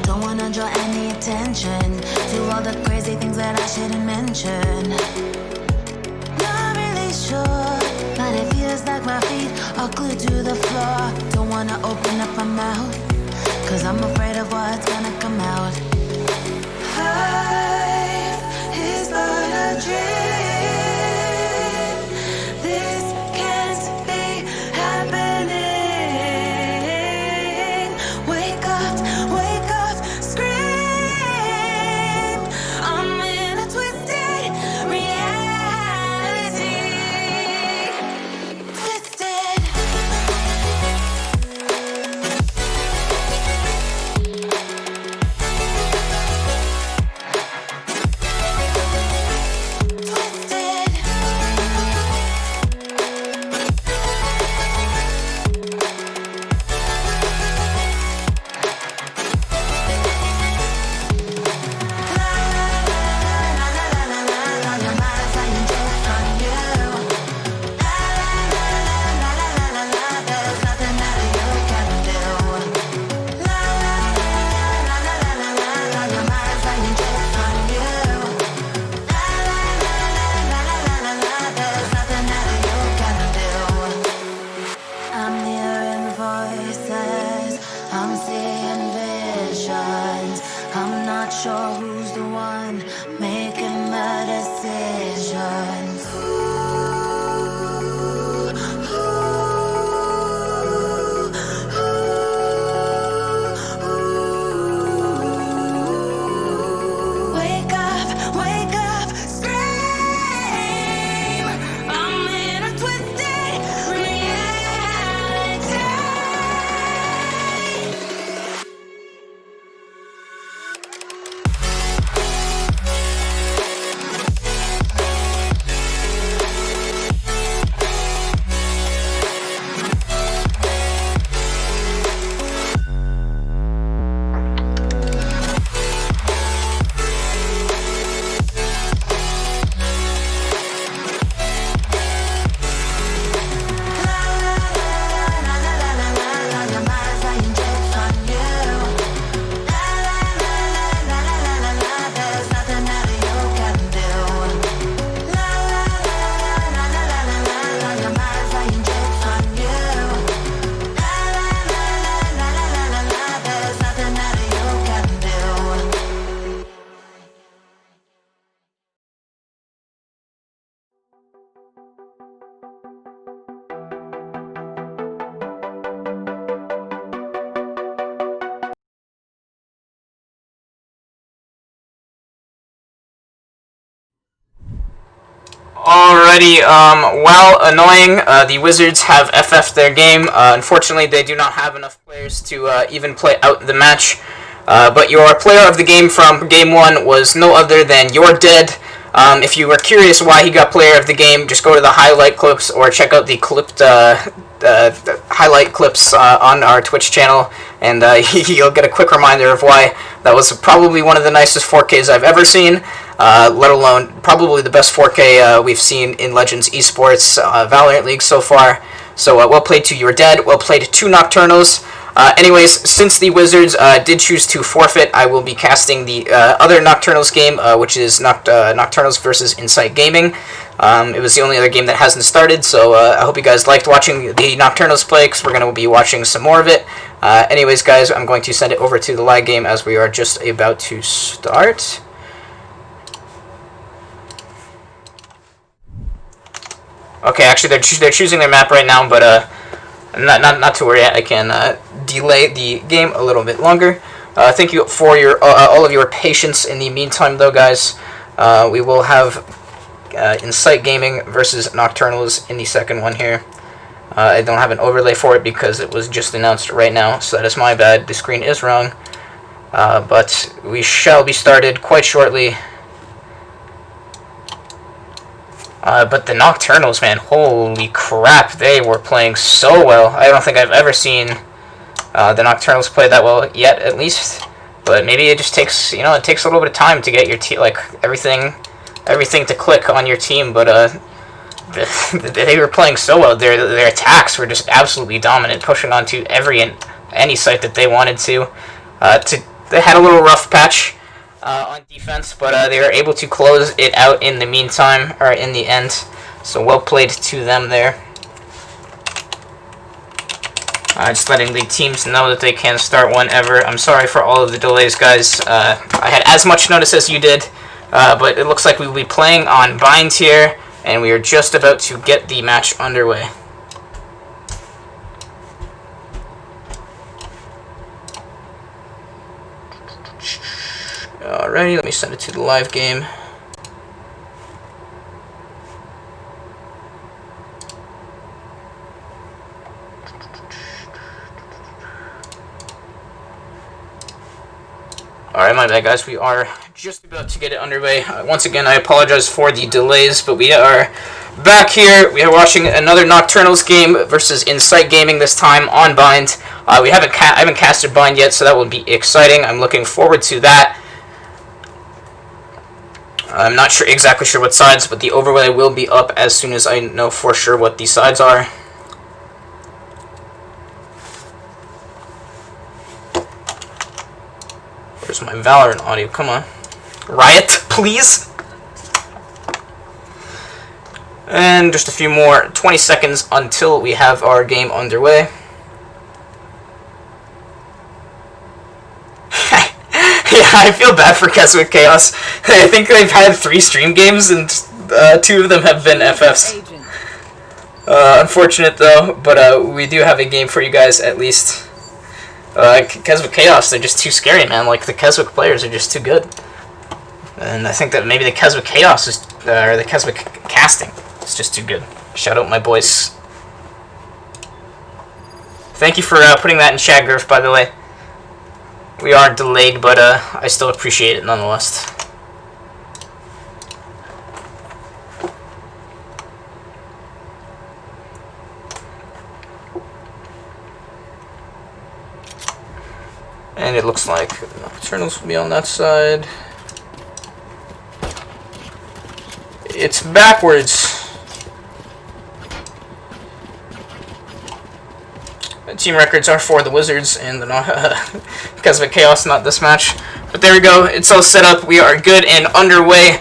Don't wanna draw any attention to all the crazy things that I shouldn't mention. Not really sure, but it feels like my feet are glued to the floor. Don't wanna open up my mouth, cause I'm afraid of what's gonna come out. Life is but a dream. This can't be happening. Wake up, scream. I'm in a twisted reality. Twisted. Sure who's the one making the decisions. Wake up, scream. I'm in a twisted reality. Alrighty, while annoying, the Wizards have FF'd their game. Unfortunately, they do not have enough players to even play out the match. But your player of the game from Game 1 was no other than You're Dead. If you were curious why he got player of the game, just go to the highlight clips or check out the clipped highlight clips on our Twitch channel, and you'll get a quick reminder of why that was probably one of the nicest 4Ks I've ever seen. Let alone probably the best 4K we've seen in Legends Esports Valorant League so far. So well played to You're Dead, well played to Nocturnals. Anyways, since the Wizards did choose to forfeit, I will be casting the other Nocturnals game, which is Nocturnals versus Insight Gaming. It was the only other game that hasn't started, so I hope you guys liked watching the Nocturnals play, because we're going to be watching some more of it. Anyways, guys, I'm going to send it over to the live game as we are just about to start. Okay, actually, they're choosing their map right now, but not to worry. I can delay the game a little bit longer. Thank you for your all of your patience in the meantime, though, guys. We will have Insight Gaming versus Nocturnals in the second one here. I don't have an overlay for it because it was just announced right now, so that is my bad. The screen is wrong, but we shall be started quite shortly. But the Nocturnals, man, holy crap, they were playing so well. I don't think I've ever seen the Nocturnals play that well yet, at least. But maybe it just takes, you know, it takes a little bit of time to get your team, like, everything to click on your team. But they were playing so well. Their attacks were just absolutely dominant, pushing onto any site that they wanted to. They had a little rough patch on defense, but they were able to close it out in the meantime, or in the end. So well played to them there. Just letting the teams know that they can start whenever. I'm sorry for all of the delays, guys. I had as much notice as you did, but it looks like we will be playing on Bind here, and we are just about to get the match underway. Alrighty, let me send it to the live game. Alright, my bad, guys. We are just about to get it underway. Once again, I apologize for the delays, but we are back here. We are watching another Nocturnals game versus Insight Gaming, this time on Bind. I haven't casted Bind yet, so that will be exciting. I'm looking forward to that. I'm not exactly sure what sides, but the overlay will be up as soon as I know for sure what the sides are. Where's my Valorant audio? Come on. Riot, please. And just a few more 20 seconds until we have our game underway. Yeah, I feel bad for Keswick Chaos. I think they've had 3 stream games and 2 of them have been FFs. Unfortunate though, but we do have a game for you guys at least. Keswick Chaos, they're just too scary, man. Like, the Keswick players are just too good. And I think that maybe the Keswick Chaos is, or the Keswick casting is just too good. Shout out my boys. Thank you for putting that in chat, Griff, by the way. We are delayed, but I still appreciate it nonetheless. And it looks like Nocturnals will be on that side. It's backwards. The team records are for the Wizards and the Keswick Chaos, not this match. But there we go. It's all set up. We are good and underway.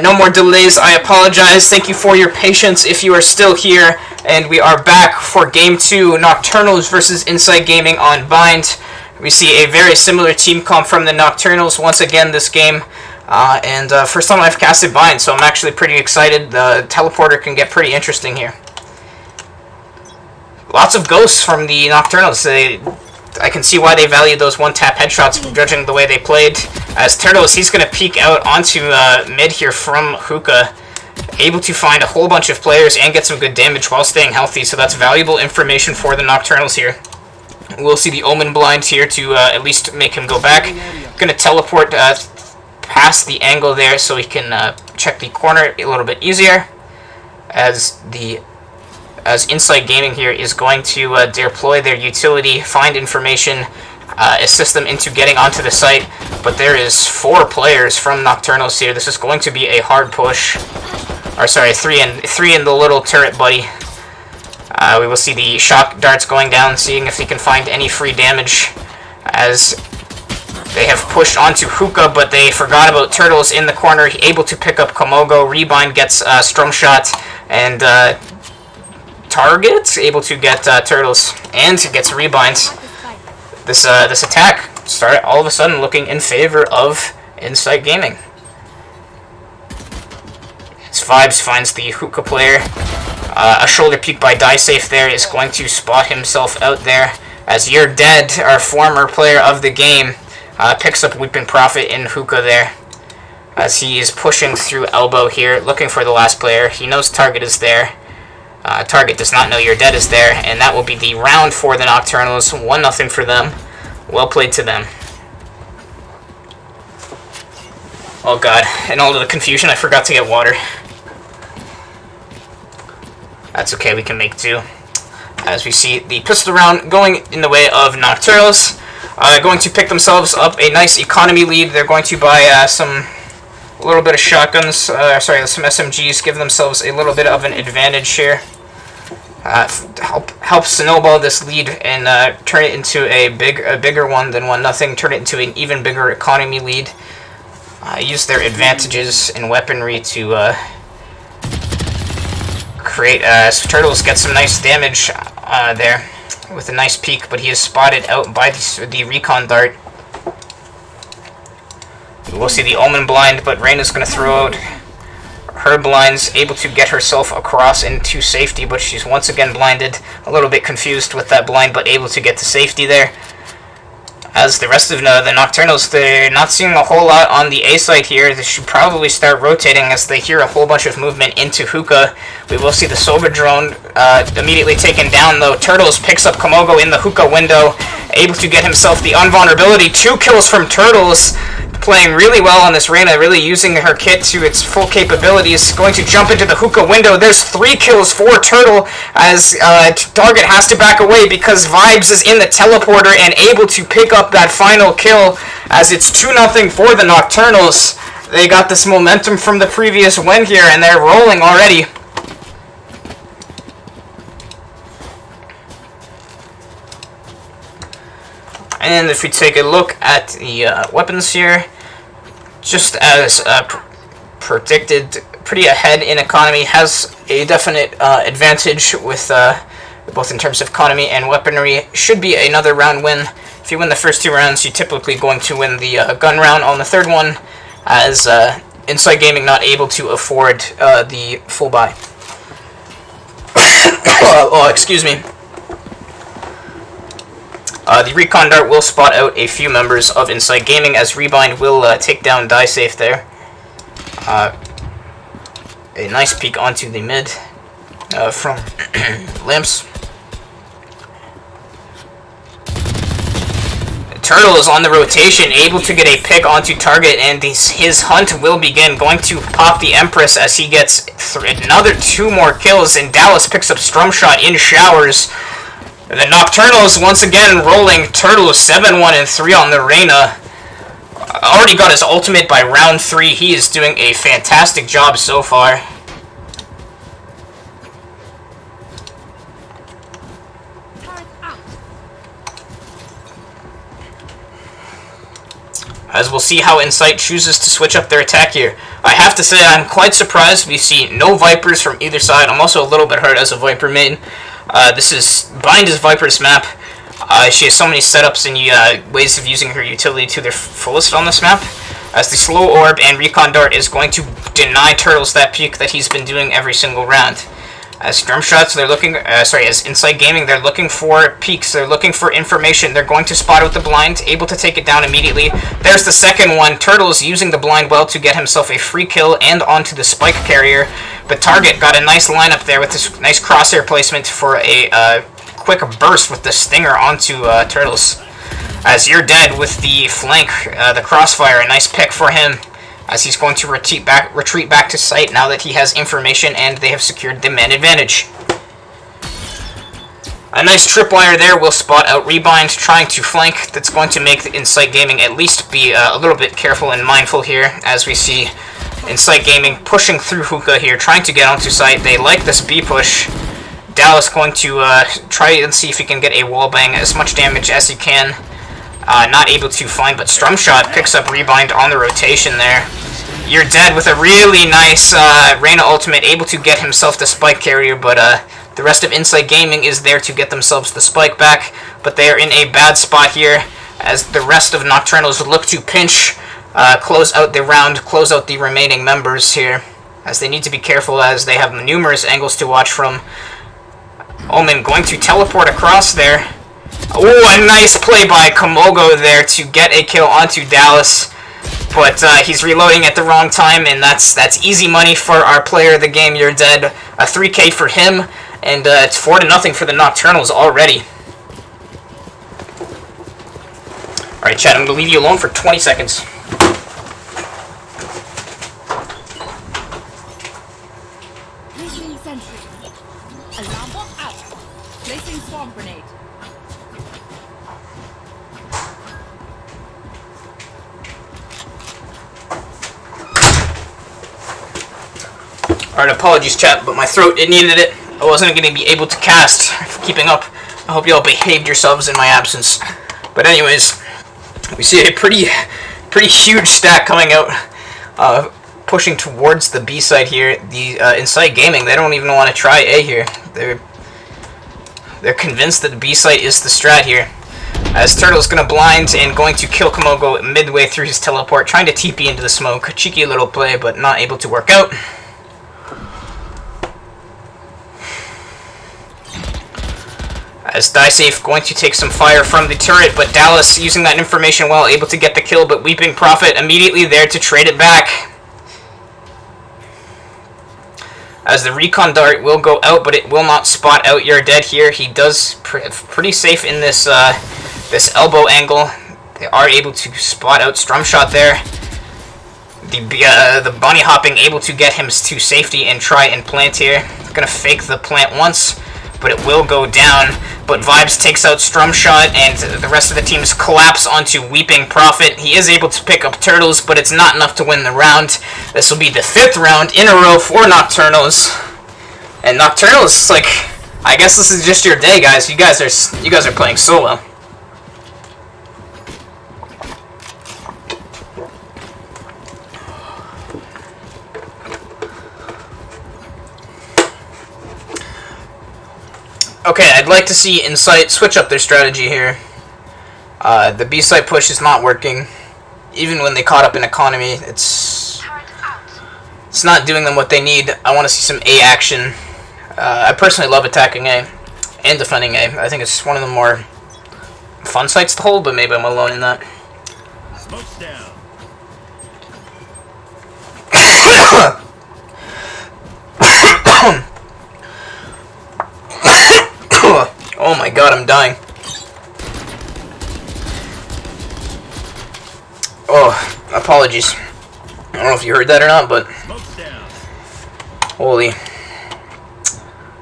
No more delays. I apologize. Thank you for your patience if you are still here. And we are back for Game 2, Nocturnals versus Insight Gaming on Bind. We see a very similar team comp from the Nocturnals once again this game. First time I've casted Bind, so I'm actually pretty excited. The teleporter can get pretty interesting here. Lots of ghosts from the Nocturnals. I can see why they value those one-tap headshots, judging the way they played. As Turtles, he's going to peek out onto mid here from Hookah. Able to find a whole bunch of players and get some good damage while staying healthy, so that's valuable information for the Nocturnals here. We'll see the Omen blind here to at least make him go back. Going to teleport past the angle there so he can check the corner a little bit easier. As Insight Gaming here is going to deploy their utility, find information, assist them into getting onto the site. But there is 4 players from Nocturnals here. This is going to be a hard push. Or sorry, 3 in the little turret buddy. We will see the shock darts going down, seeing if he can find any free damage, as they have pushed onto Hookah, but they forgot about Turtles in the corner. Able to pick up Komogo. Rebind gets Strum Shot, and Target's able to get Turtles, and he gets Rebind. This attack started all of a sudden looking in favor of Insight Gaming. His Vibes finds the Hookah player. A shoulder peek by DieSafe there is going to spot himself out there, as You're Dead, our former player of the game, picks up Weeping Prophet in Hookah there, as he is pushing through elbow here, looking for the last player. He knows Target is there. Target does not know You're Dead is there, and that will be the round for the Nocturnals. 1-0 for them. Well played to them. Oh god, in all of the confusion, I forgot to get water. That's okay, we can make do. As we see the pistol round going in the way of Nocturnals. Going to pick themselves up a nice economy lead. They're going to buy some A little bit of shotguns, sorry, some SMGs give themselves a little bit of an advantage here. Help snowball this lead and turn it into a bigger one than 1-0. Turn it into an even bigger economy lead. Use their advantages in weaponry to create. So Turtles get some nice damage there with a nice peek, but he is spotted out by the recon dart. We'll see the Omen blind, but Reyna's going to throw out her blinds, able to get herself across into safety, but she's once again blinded. A little bit confused with that blind, but able to get to safety there. As the rest of the Nocturnals, they're not seeing a whole lot on the A site here. They should probably start rotating as they hear a whole bunch of movement into Hookah. We will see the Soba drone immediately taken down, though. Turtles picks up Komogo in the Hookah window, able to get himself the unvulnerability. 2 kills from Turtles, playing really well on this Reyna, really using her kit to its full capabilities. Going to jump into the Hookah window. There's 3 kills for Turtle as Target has to back away because Vibes is in the teleporter and able to pick up that final kill as it's 2-0 for the Nocturnals. They got this momentum from the previous win here and they're rolling already. And if we take a look at the weapons here, just as predicted, pretty ahead in economy, has a definite advantage with both in terms of economy and weaponry. Should be another round win. If you win the first 2 rounds, you're typically going to win the gun round on the 3rd one, as Inside Gaming not able to afford the full buy. Oh, excuse me. The Recon Dart will spot out a few members of Inside Gaming as Rebind will take down Die Safe there. A nice peek onto the mid from Limps. Turtle is on the rotation, able to get a pick onto target, and his hunt will begin. Going to pop the Empress as he gets another 2 more kills, and Dallas picks up Strumshot in showers. The Nocturnals once again rolling. Turtle 7-1-3 on the Reyna. Already got his ultimate by round 3. He is doing a fantastic job so far. As we'll see how Insight chooses to switch up their attack here. I have to say I'm quite surprised we see no Vipers from either side. I'm also a little bit hurt as a Viper main. This is Bind is Viper's map. She has so many setups and ways of using her utility to their fullest on this map. As the Slow Orb and Recon Dart is going to deny Turtles that peek that he's been doing every single round. As Strumshots, they're looking, as Inside Gaming, they're looking for peeks, they're looking for information, they're going to spot out the blind, able to take it down immediately. There's the second one. Turtles using the blind well to get himself a free kill and onto the spike carrier, but Target got a nice lineup there with this nice crosshair placement for a quick burst with the stinger onto Turtles. As You're Dead with the flank, the crossfire, a nice pick for him, as he's going to retreat back to site now that he has information and they have secured the man advantage. A nice tripwire there will spot out Rebind trying to flank. That's going to make the Insight Gaming at least be a little bit careful and mindful here, as we see Insight Gaming pushing through Hookah here, trying to get onto site. They like this B push. Dallas going to try and see if he can get a wallbang, as much damage as he can. Not able to find, but Strumshot picks up Rebind on the rotation there. You're Dead with a really nice Reyna ultimate, able to get himself the spike carrier, but the rest of Inside Gaming is there to get themselves the spike back, but they are in a bad spot here, as the rest of Nocturnals look to pinch, close out the round, close out the remaining members here, as they need to be careful as they have numerous angles to watch from. Omen going to teleport across there. Oh, a nice play by Komogo there to get a kill onto Dallas. But he's reloading at the wrong time, and that's easy money for our player of the game, You're Dead. A 3K for him, and it's 4-0 for the Nocturnals already. Alright, chat, I'm going to leave you alone for 20 seconds. Placing sentry. Alarm bot out. Placing swarm grenade. Alright, apologies chat, but my throat, it needed it. I wasn't going to be able to cast for keeping up. I hope you all behaved yourselves in my absence. But anyways, we see a pretty huge stack coming out, pushing towards the B side here. The Insight Gaming, they don't even want to try A here. They're convinced that the B site is the strat here. As Turtle's gonna blind and going to kill Komogo midway through his teleport, trying to TP into the smoke. Cheeky little play, but not able to work out. As DieSafe going to take some fire from the turret, but Dallas using that information well, able to get the kill, but Weeping Prophet immediately there to trade it back. As the recon dart will go out, but it will not spot out You're Dead here. He does pretty safe in this this elbow angle. They are able to spot out Strum Shot there. The bunny hopping able to get him to safety and try and plant here. Gonna fake the plant once, but it will go down. But Vibes takes out Strum Shot, and the rest of the teams collapse onto Weeping Prophet. He is able to pick up Turtles, but it's not enough to win the round. This will be the 5th round in a row for Nocturnals. And Nocturnals, like, I guess this is just your day, guys. You guys are playing solo. Okay, I'd like to see Insight switch up their strategy here. The B-side push is not working. Even when they caught up in economy, it's not doing them what they need. I want to see some A action. I personally love attacking A and defending A. I think it's one of the more fun sites to hold, but maybe I'm alone in that. Smoke's down. Oh my god, I'm dying. Oh, apologies. I don't know if you heard that or not, but holy.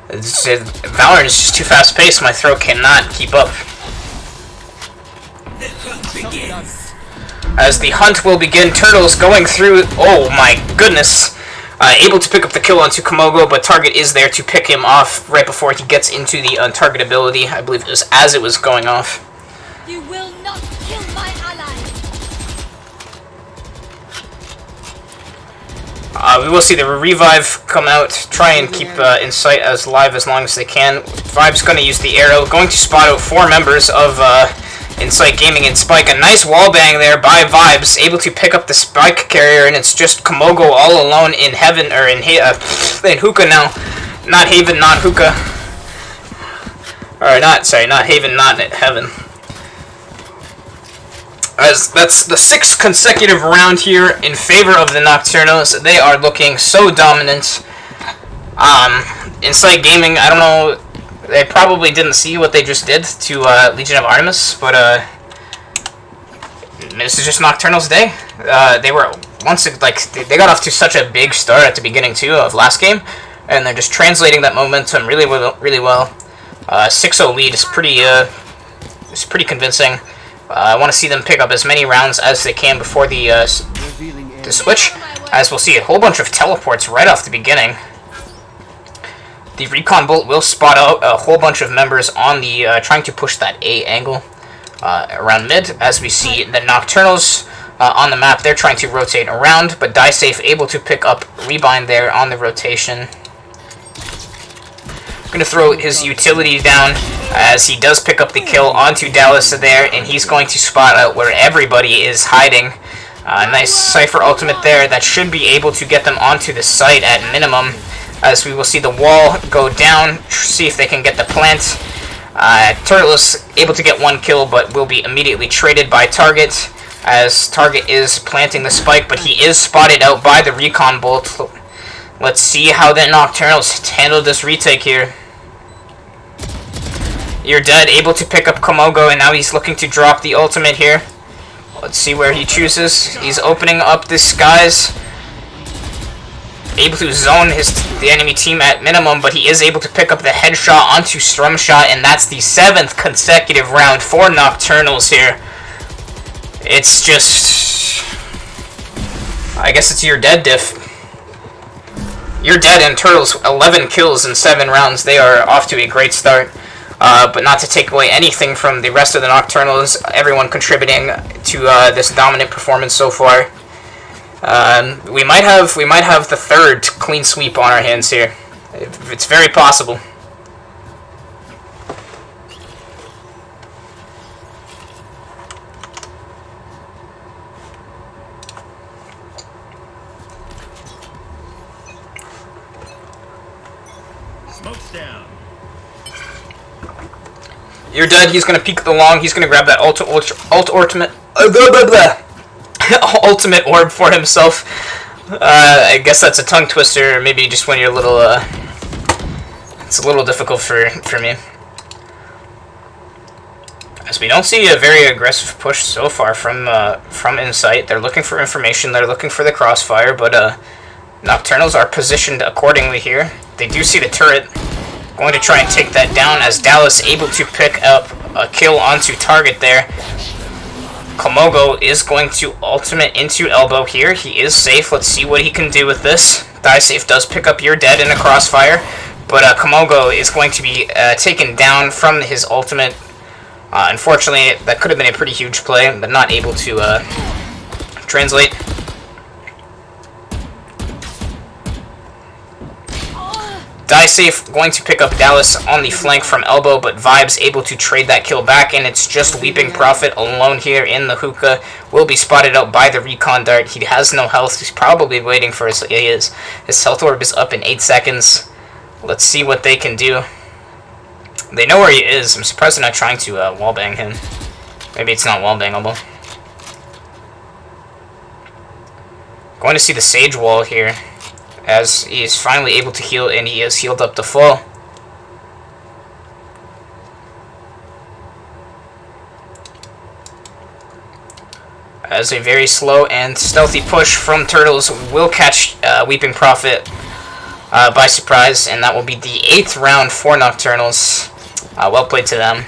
Valorant is just too fast paced, my throat cannot keep up. As the hunt will begin, Turtles going through, oh my goodness. Able to pick up the kill onto Komogo, but Target is there to pick him off right before he gets into the untargetability. I believe it was as it was going off. You will not kill my allies. We will see the Revive come out, try and keep Insight as live as long as they can. Vibe's going to use the arrow, going to spot out 4 members of Insight Gaming and Spike. A nice wallbang there by Vibes, able to pick up the Spike carrier, and it's just Komogo all alone in Heaven, or in Hookah now. Not Haven, not Hookah. Or not Haven, not Heaven. As that's the 6th consecutive round here in favor of the Nocturnals. They are looking so dominant. Insight Gaming, I don't know. They probably didn't see what they just did to Legion of Artemis, but this is just Nocturnal's day. They were they got off to such a big start at the beginning too of last game, and they're just translating that momentum really well. 6-0 lead is pretty convincing. I want to see them pick up as many rounds as they can before the switch, as we'll see a whole bunch of teleports right off the beginning. The Recon Bolt will spot out a whole bunch of members on the trying to push that A angle around mid, as we see the Nocturnals on the map. They're trying to rotate around, but DieSafe able to pick up Rebind there on the rotation. Going to throw his utility down as he does pick up the kill onto Dallas there, and he's going to spot out where everybody is hiding. Nice Cypher ultimate there that should be able to get them onto the site at minimum, as we will see the wall go down, see if they can get the plant. Turtless able to get 1 kill, but will be immediately traded by Target, as Target is planting the spike, but he is spotted out by the Recon Bolt. Let's see how the Nocturnals handle this retake here. You're Dead, able to pick up Komogo, and now he's looking to drop the ultimate here. Let's see where he chooses. He's opening up the skies. Able to zone the enemy team at minimum, but he is able to pick up the headshot onto Strum Shot, and that's the 7th consecutive round for Nocturnals here. It's just, I guess it's Your Dead diff. You're Dead and Turtles, 11 kills in 7 rounds. They are off to a great start. But not to take away anything from the rest of the Nocturnals, everyone contributing to this dominant performance so far. We might have the third clean sweep on our hands here. It's very possible. Smoke's down. You're Dead. He's gonna peek the long. He's gonna grab that ultimate orb for himself. I guess that's a tongue twister, or maybe just when you're a little. It's a little difficult for me. As we don't see a very aggressive push so far from Insight. They're looking for information. They're looking for the crossfire, but Nocturnals are positioned accordingly here. They do see the turret. Going to try and take that down as Dallas able to pick up a kill onto target there. Komogo is going to ultimate into elbow here. He is safe. Let's see what he can do with this. DieSafe does pick up You're Dead in a crossfire, but Komogo is going to be taken down from his ultimate. Unfortunately, that could have been a pretty huge play, but not able to translate. DieSafe going to pick up Dallas on the flank from elbow, but Vibes able to trade that kill back, and it's just Weeping Prophet alone here in the hookah. Will be spotted out by the recon dart. He has no health. He's probably waiting for his health orb is up in 8 seconds. Let's see what they can do. They know where he is. I'm surprised they're not trying to wallbang him. Maybe it's not wallbangable. Going to see the Sage Wall here, as he is finally able to heal, and he is healed up to full. As a very slow and stealthy push from Turtles will catch Weeping Prophet by surprise, and that will be the 8th round for Nocturnals. Well played to them.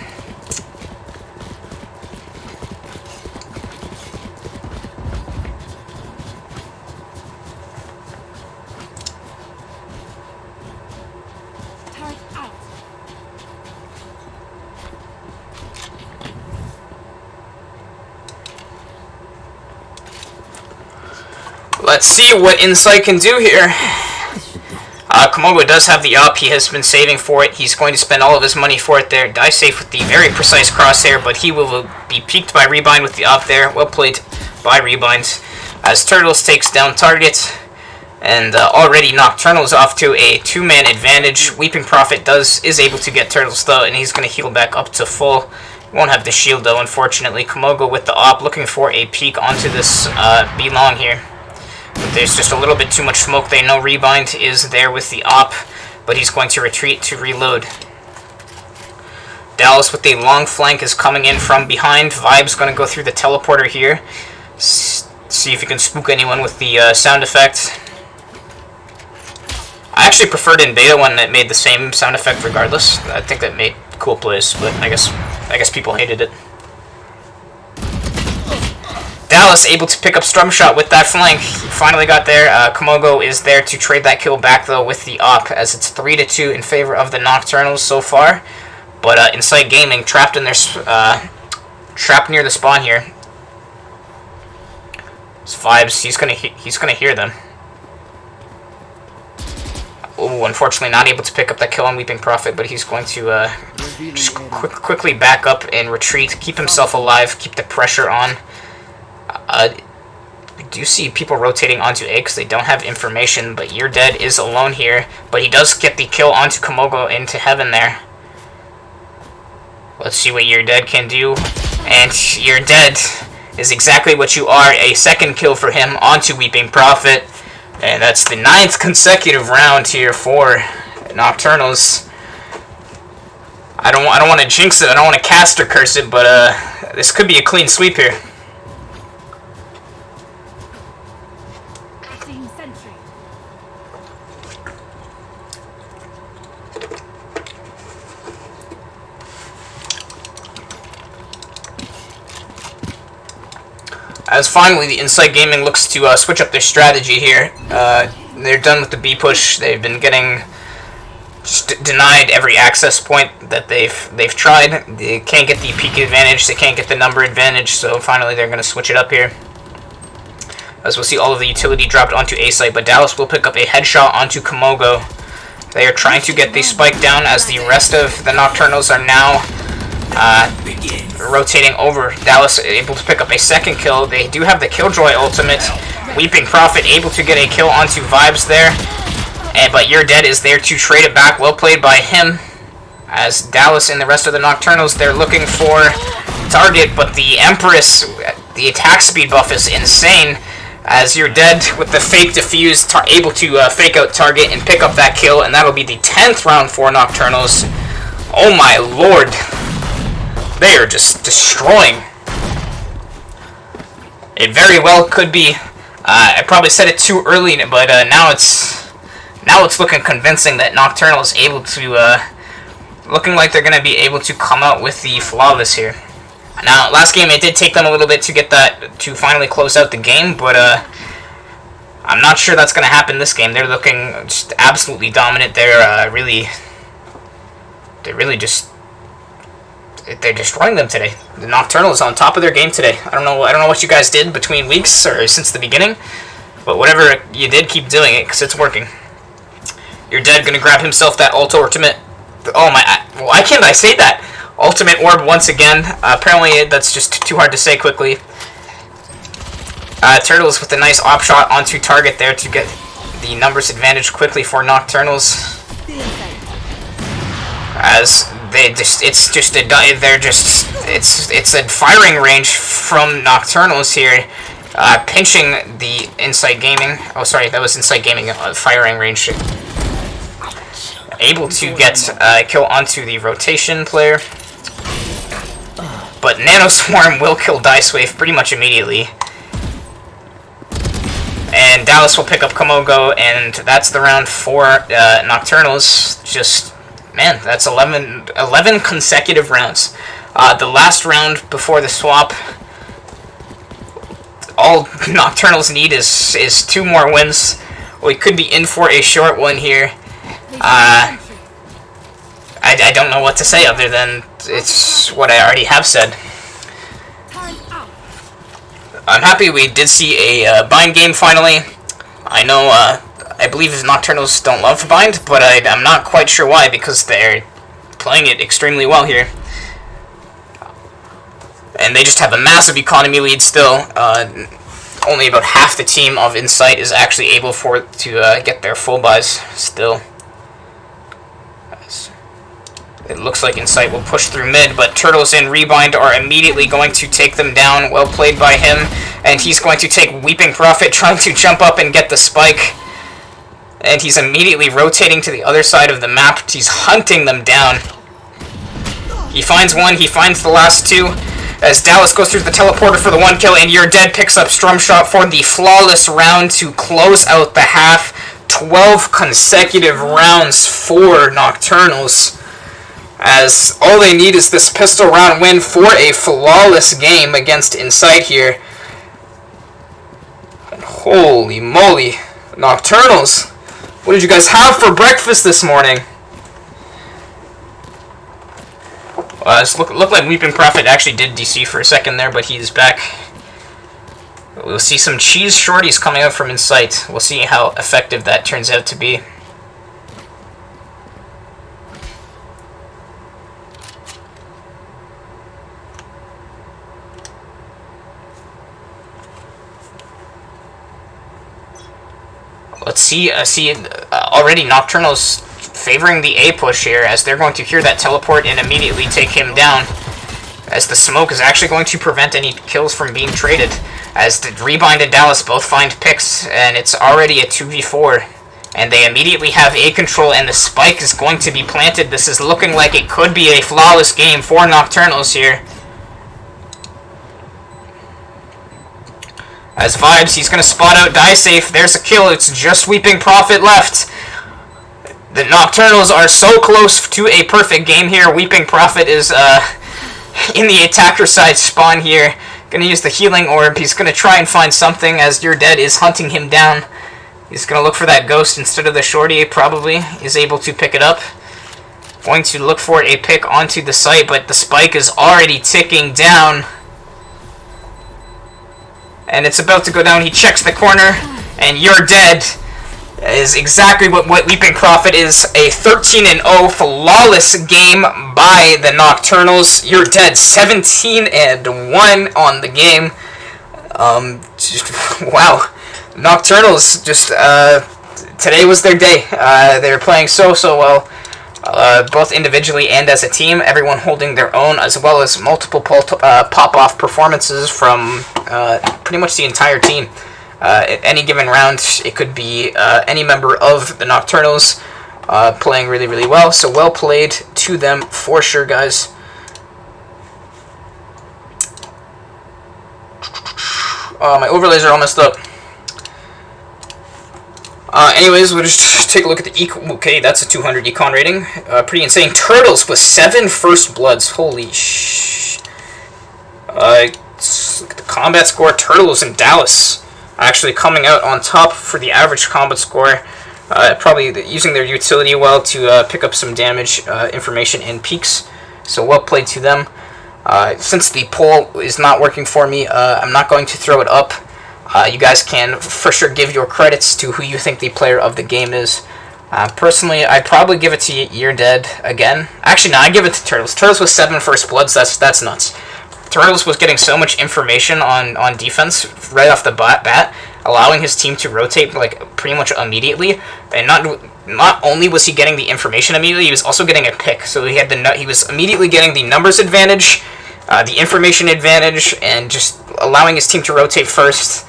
Let's see what Insight can do here. Komogo does have the up. He has been saving for it. He's going to spend all of his money for it there. DieSafe with the very precise crosshair, but he will be peaked by Rebind with the up there. Well played by Rebind. As Turtles takes down target, and already Nocturnal's off to a 2-man advantage. Weeping Prophet is able to get Turtles though, and he's going to heal back up to full. Won't have the shield though, unfortunately. Komogo with the op, looking for a peek onto this B long here. But there's just a little bit too much smoke. They know Rebind is there with the op, but he's going to retreat to reload. Dallas with the long flank is coming in from behind. Vibe's going to go through the teleporter here. See if he can spook anyone with the sound effect. I actually preferred in beta when it made the same sound effect regardless. I think that made cool plays, but I guess people hated it. Dallas able to pick up Strum Shot with that flank. He finally got there. Komogo is there to trade that kill back though with the op, as it's 3-2 in favor of the Nocturnals so far. But Insight Gaming trapped in their trapped near the spawn here. It's Vibes. He's gonna hear them. Oh, unfortunately not able to pick up that kill on Weeping Prophet, but he's going to just quickly back up and retreat, keep himself alive, keep the pressure on. We do see people rotating onto A because they don't have information, but You're Dead is alone here, but he does get the kill onto Komogo into heaven there. Let's see what You're Dead can do, and You're Dead is exactly what you are, a second kill for him onto Weeping Prophet, and that's the 9th consecutive round here for Nocturnals. I don't want to jinx it, I don't want to cast or curse it, but this could be a clean sweep here. As finally the Insight Gaming looks to switch up their strategy here. they're done with the B push. They've been getting just denied every access point that they've tried. They can't get the peak advantage. They can't get the number advantage. So finally, they're going to switch it up here. As we'll see, all of the utility dropped onto A site, but Dallas will pick up a headshot onto Komogo. They are trying to get the spike down as the rest of the Nocturnals are now rotating over. Dallas able to pick up a second kill. They do have the Killjoy ultimate. Weeping Prophet able to get a kill onto Vibes there. But You're Dead is there to trade it back. Well played by him. As Dallas and the rest of the Nocturnals, they're looking for target, but the Empress, the attack speed buff is insane. As You're Dead with the fake defuse, able to fake out target and pick up that kill, and that'll be the 10th round for Nocturnals. Oh my lord. They are just destroying. It very well could be. I probably said it too early, but now it's looking convincing that Nocturnal is able to, looking like they're going to be able to come out with the flawless here. Now, last game it did take them a little bit to get that, to finally close out the game, but I'm not sure that's going to happen this game. They're looking just absolutely dominant. They're really just, they're destroying them today. The Nocturnal is on top of their game today. I don't know what you guys did between weeks or since the beginning, but whatever you did, keep doing it because it's working. You're Dead gonna grab himself that ultimate. Oh my! Why can't I say that? Ultimate orb once again. Apparently that's just too hard to say quickly. Turtles with a nice op shot onto target there to get the numbers advantage quickly for Nocturnals. As it's a firing range from Nocturnals here, pinching the Insight Gaming. Oh, sorry, that was Insight Gaming firing range. Able to get a kill onto the rotation player, but Nanoswarm will kill Dicewave pretty much immediately. And Dallas will pick up Komogo, and that's the round for Nocturnals. Just, man, that's 11 consecutive rounds. The last round before the swap, all Nocturnals need is 2 more wins. We could be in for a short one here. I don't know what to say other than it's what I already have said. I'm happy we did see a bind game finally. I know, I believe Nocturnals don't love bind, but I'm not quite sure why, because they're playing it extremely well here. And they just have a massive economy lead still. Only about half the team of Insight is actually able to get their full buys still. It looks like Insight will push through mid, but Turtles and Rebind are immediately going to take them down. Well played by him, and he's going to take Weeping Prophet, trying to jump up and get the spike. And he's immediately rotating to the other side of the map. He's hunting them down. He finds one, he finds the last 2. As Dallas goes through the teleporter for the 1 kill, and You're Dead picks up Strum Shot for the flawless round to close out the half. 12 consecutive rounds for Nocturnals. As all they need is this pistol round win for a flawless game against Insight here. And holy moly, Nocturnals! What did you guys have for breakfast this morning? It looked like Weeping Prophet actually did DC for a second there, but he's back. We'll see some cheese shorties coming out from Insight. We'll see how effective that turns out to be. Let's see, already Nocturnal's favoring the A push here, as they're going to hear that teleport and immediately take him down. As the smoke is actually going to prevent any kills from being traded. As the Rebind and Dallas both find picks, and it's already a 2v4. And they immediately have A control, and the spike is going to be planted. This is looking like it could be a flawless game for Nocturnals here. As Vibes, he's going to spot out Die Safe. There's a kill. It's just Weeping Prophet left. The Nocturnals are so close to a perfect game here. Weeping Prophet is in the attacker side spawn here. Going to use the healing orb. He's going to try and find something as You're Dead is hunting him down. He's going to look for that ghost instead of the shorty, probably. Is able to pick it up. Going to look for a pick onto the site, but the spike is already ticking down. And it's about to go down. He checks the corner, and you're dead. Is exactly what Leaping Prophet is. A 13-0 flawless game by the Nocturnals. You're dead. 17-1 on the game. Wow. Nocturnals just today was their day. They were playing so well, both individually and as a team. Everyone holding their own, as well as multiple pop-off performances from pretty much the entire team. At any given round, it could be any member of the Nocturnals playing really well. So well played to them for sure, guys. My overlays are all messed up. Anyways, we'll just take a look at the econ. Okay, that's a 200 econ rating. Pretty insane. Turtles with 7 first bloods. Holy sh. Let's look at the combat score. Turtles in Dallas actually coming out on top for the average combat score. Probably using their utility well to pick up some damage information in peaks. So well played to them. Since the poll is not working for me, I'm not going to throw it up. You guys can for sure give your credits to who you think the player of the game is. Personally, I'd probably give it to You're Dead again. Actually, no, I give it to Turtles. Turtles with 7 first bloods, that's nuts. Turtles was getting so much information on defense right off the bat, allowing his team to rotate like pretty much immediately. And not only was he getting the information immediately, he was also getting a pick. So he was immediately getting the numbers advantage, the information advantage, and just allowing his team to rotate first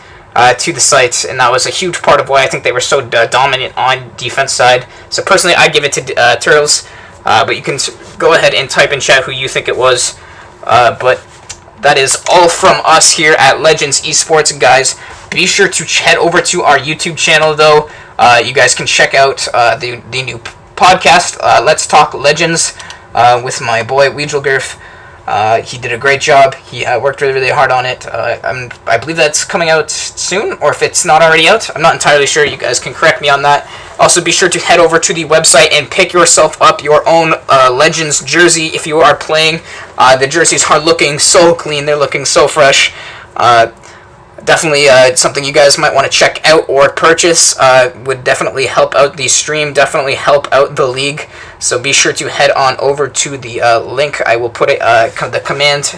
to the sites. And that was a huge part of why I think they were so dominant on defense side. So personally, I give it to Turtles. But you can go ahead and type in chat who you think it was. But that is all from us here at Legends Esports, guys. Be sure to head over to our YouTube channel, though. You guys can check out the new podcast, Let's Talk Legends, with my boy Weejelgurf. He did a great job. He worked really hard on it. I believe that's coming out soon, or if it's not already out, I'm not entirely sure. You guys can correct me on that. Also, be sure to head over to the website and pick yourself up your own Legends jersey if you are playing. The jerseys are looking so clean. They're looking so fresh. Definitely something you guys might want to check out or purchase. Would definitely help out the stream, definitely help out the league. So be sure to head on over to the link. I will put the command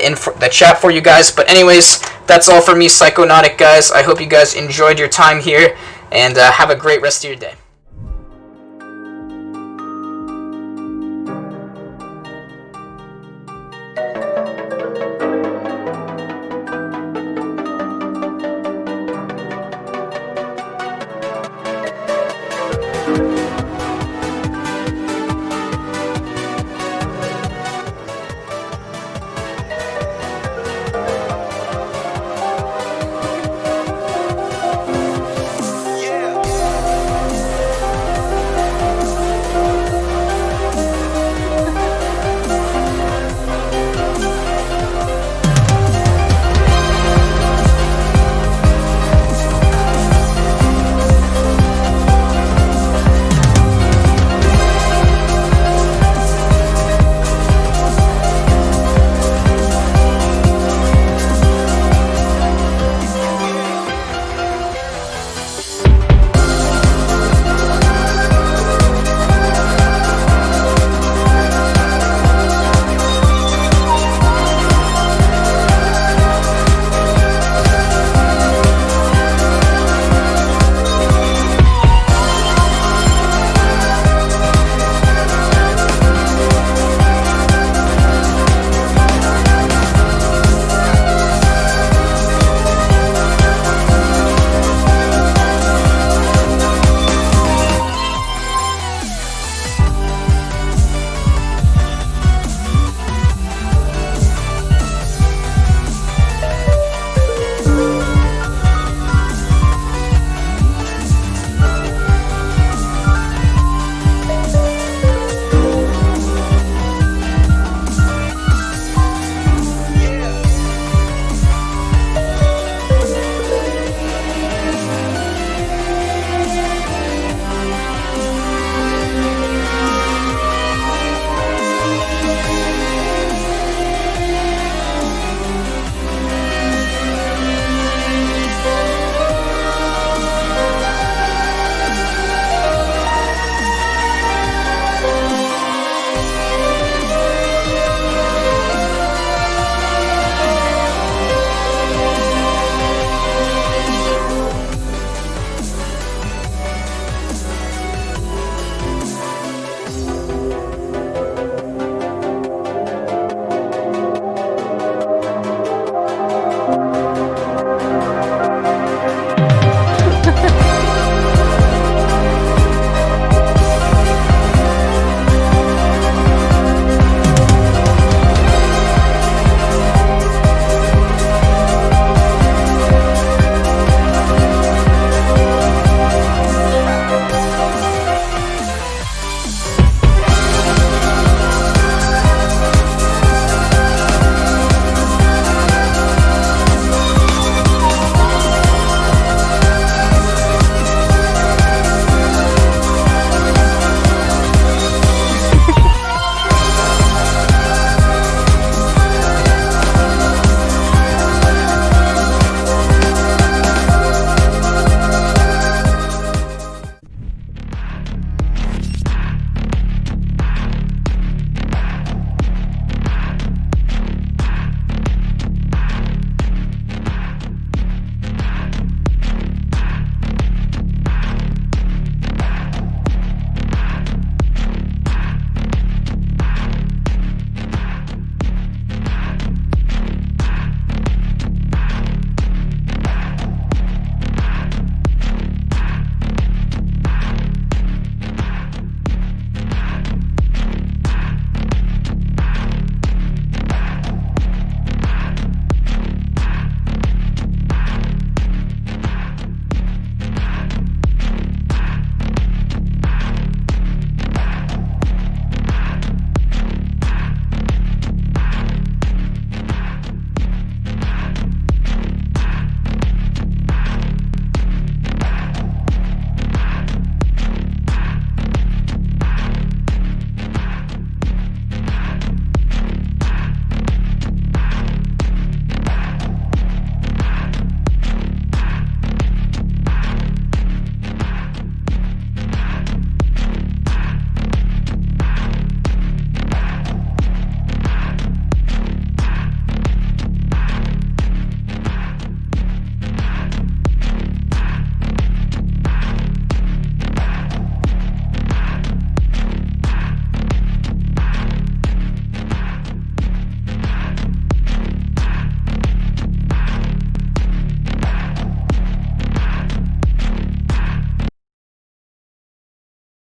in the chat for you guys. But anyways, that's all for me, Psychonautic, guys. I hope you guys enjoyed your time here, and have a great rest of your day.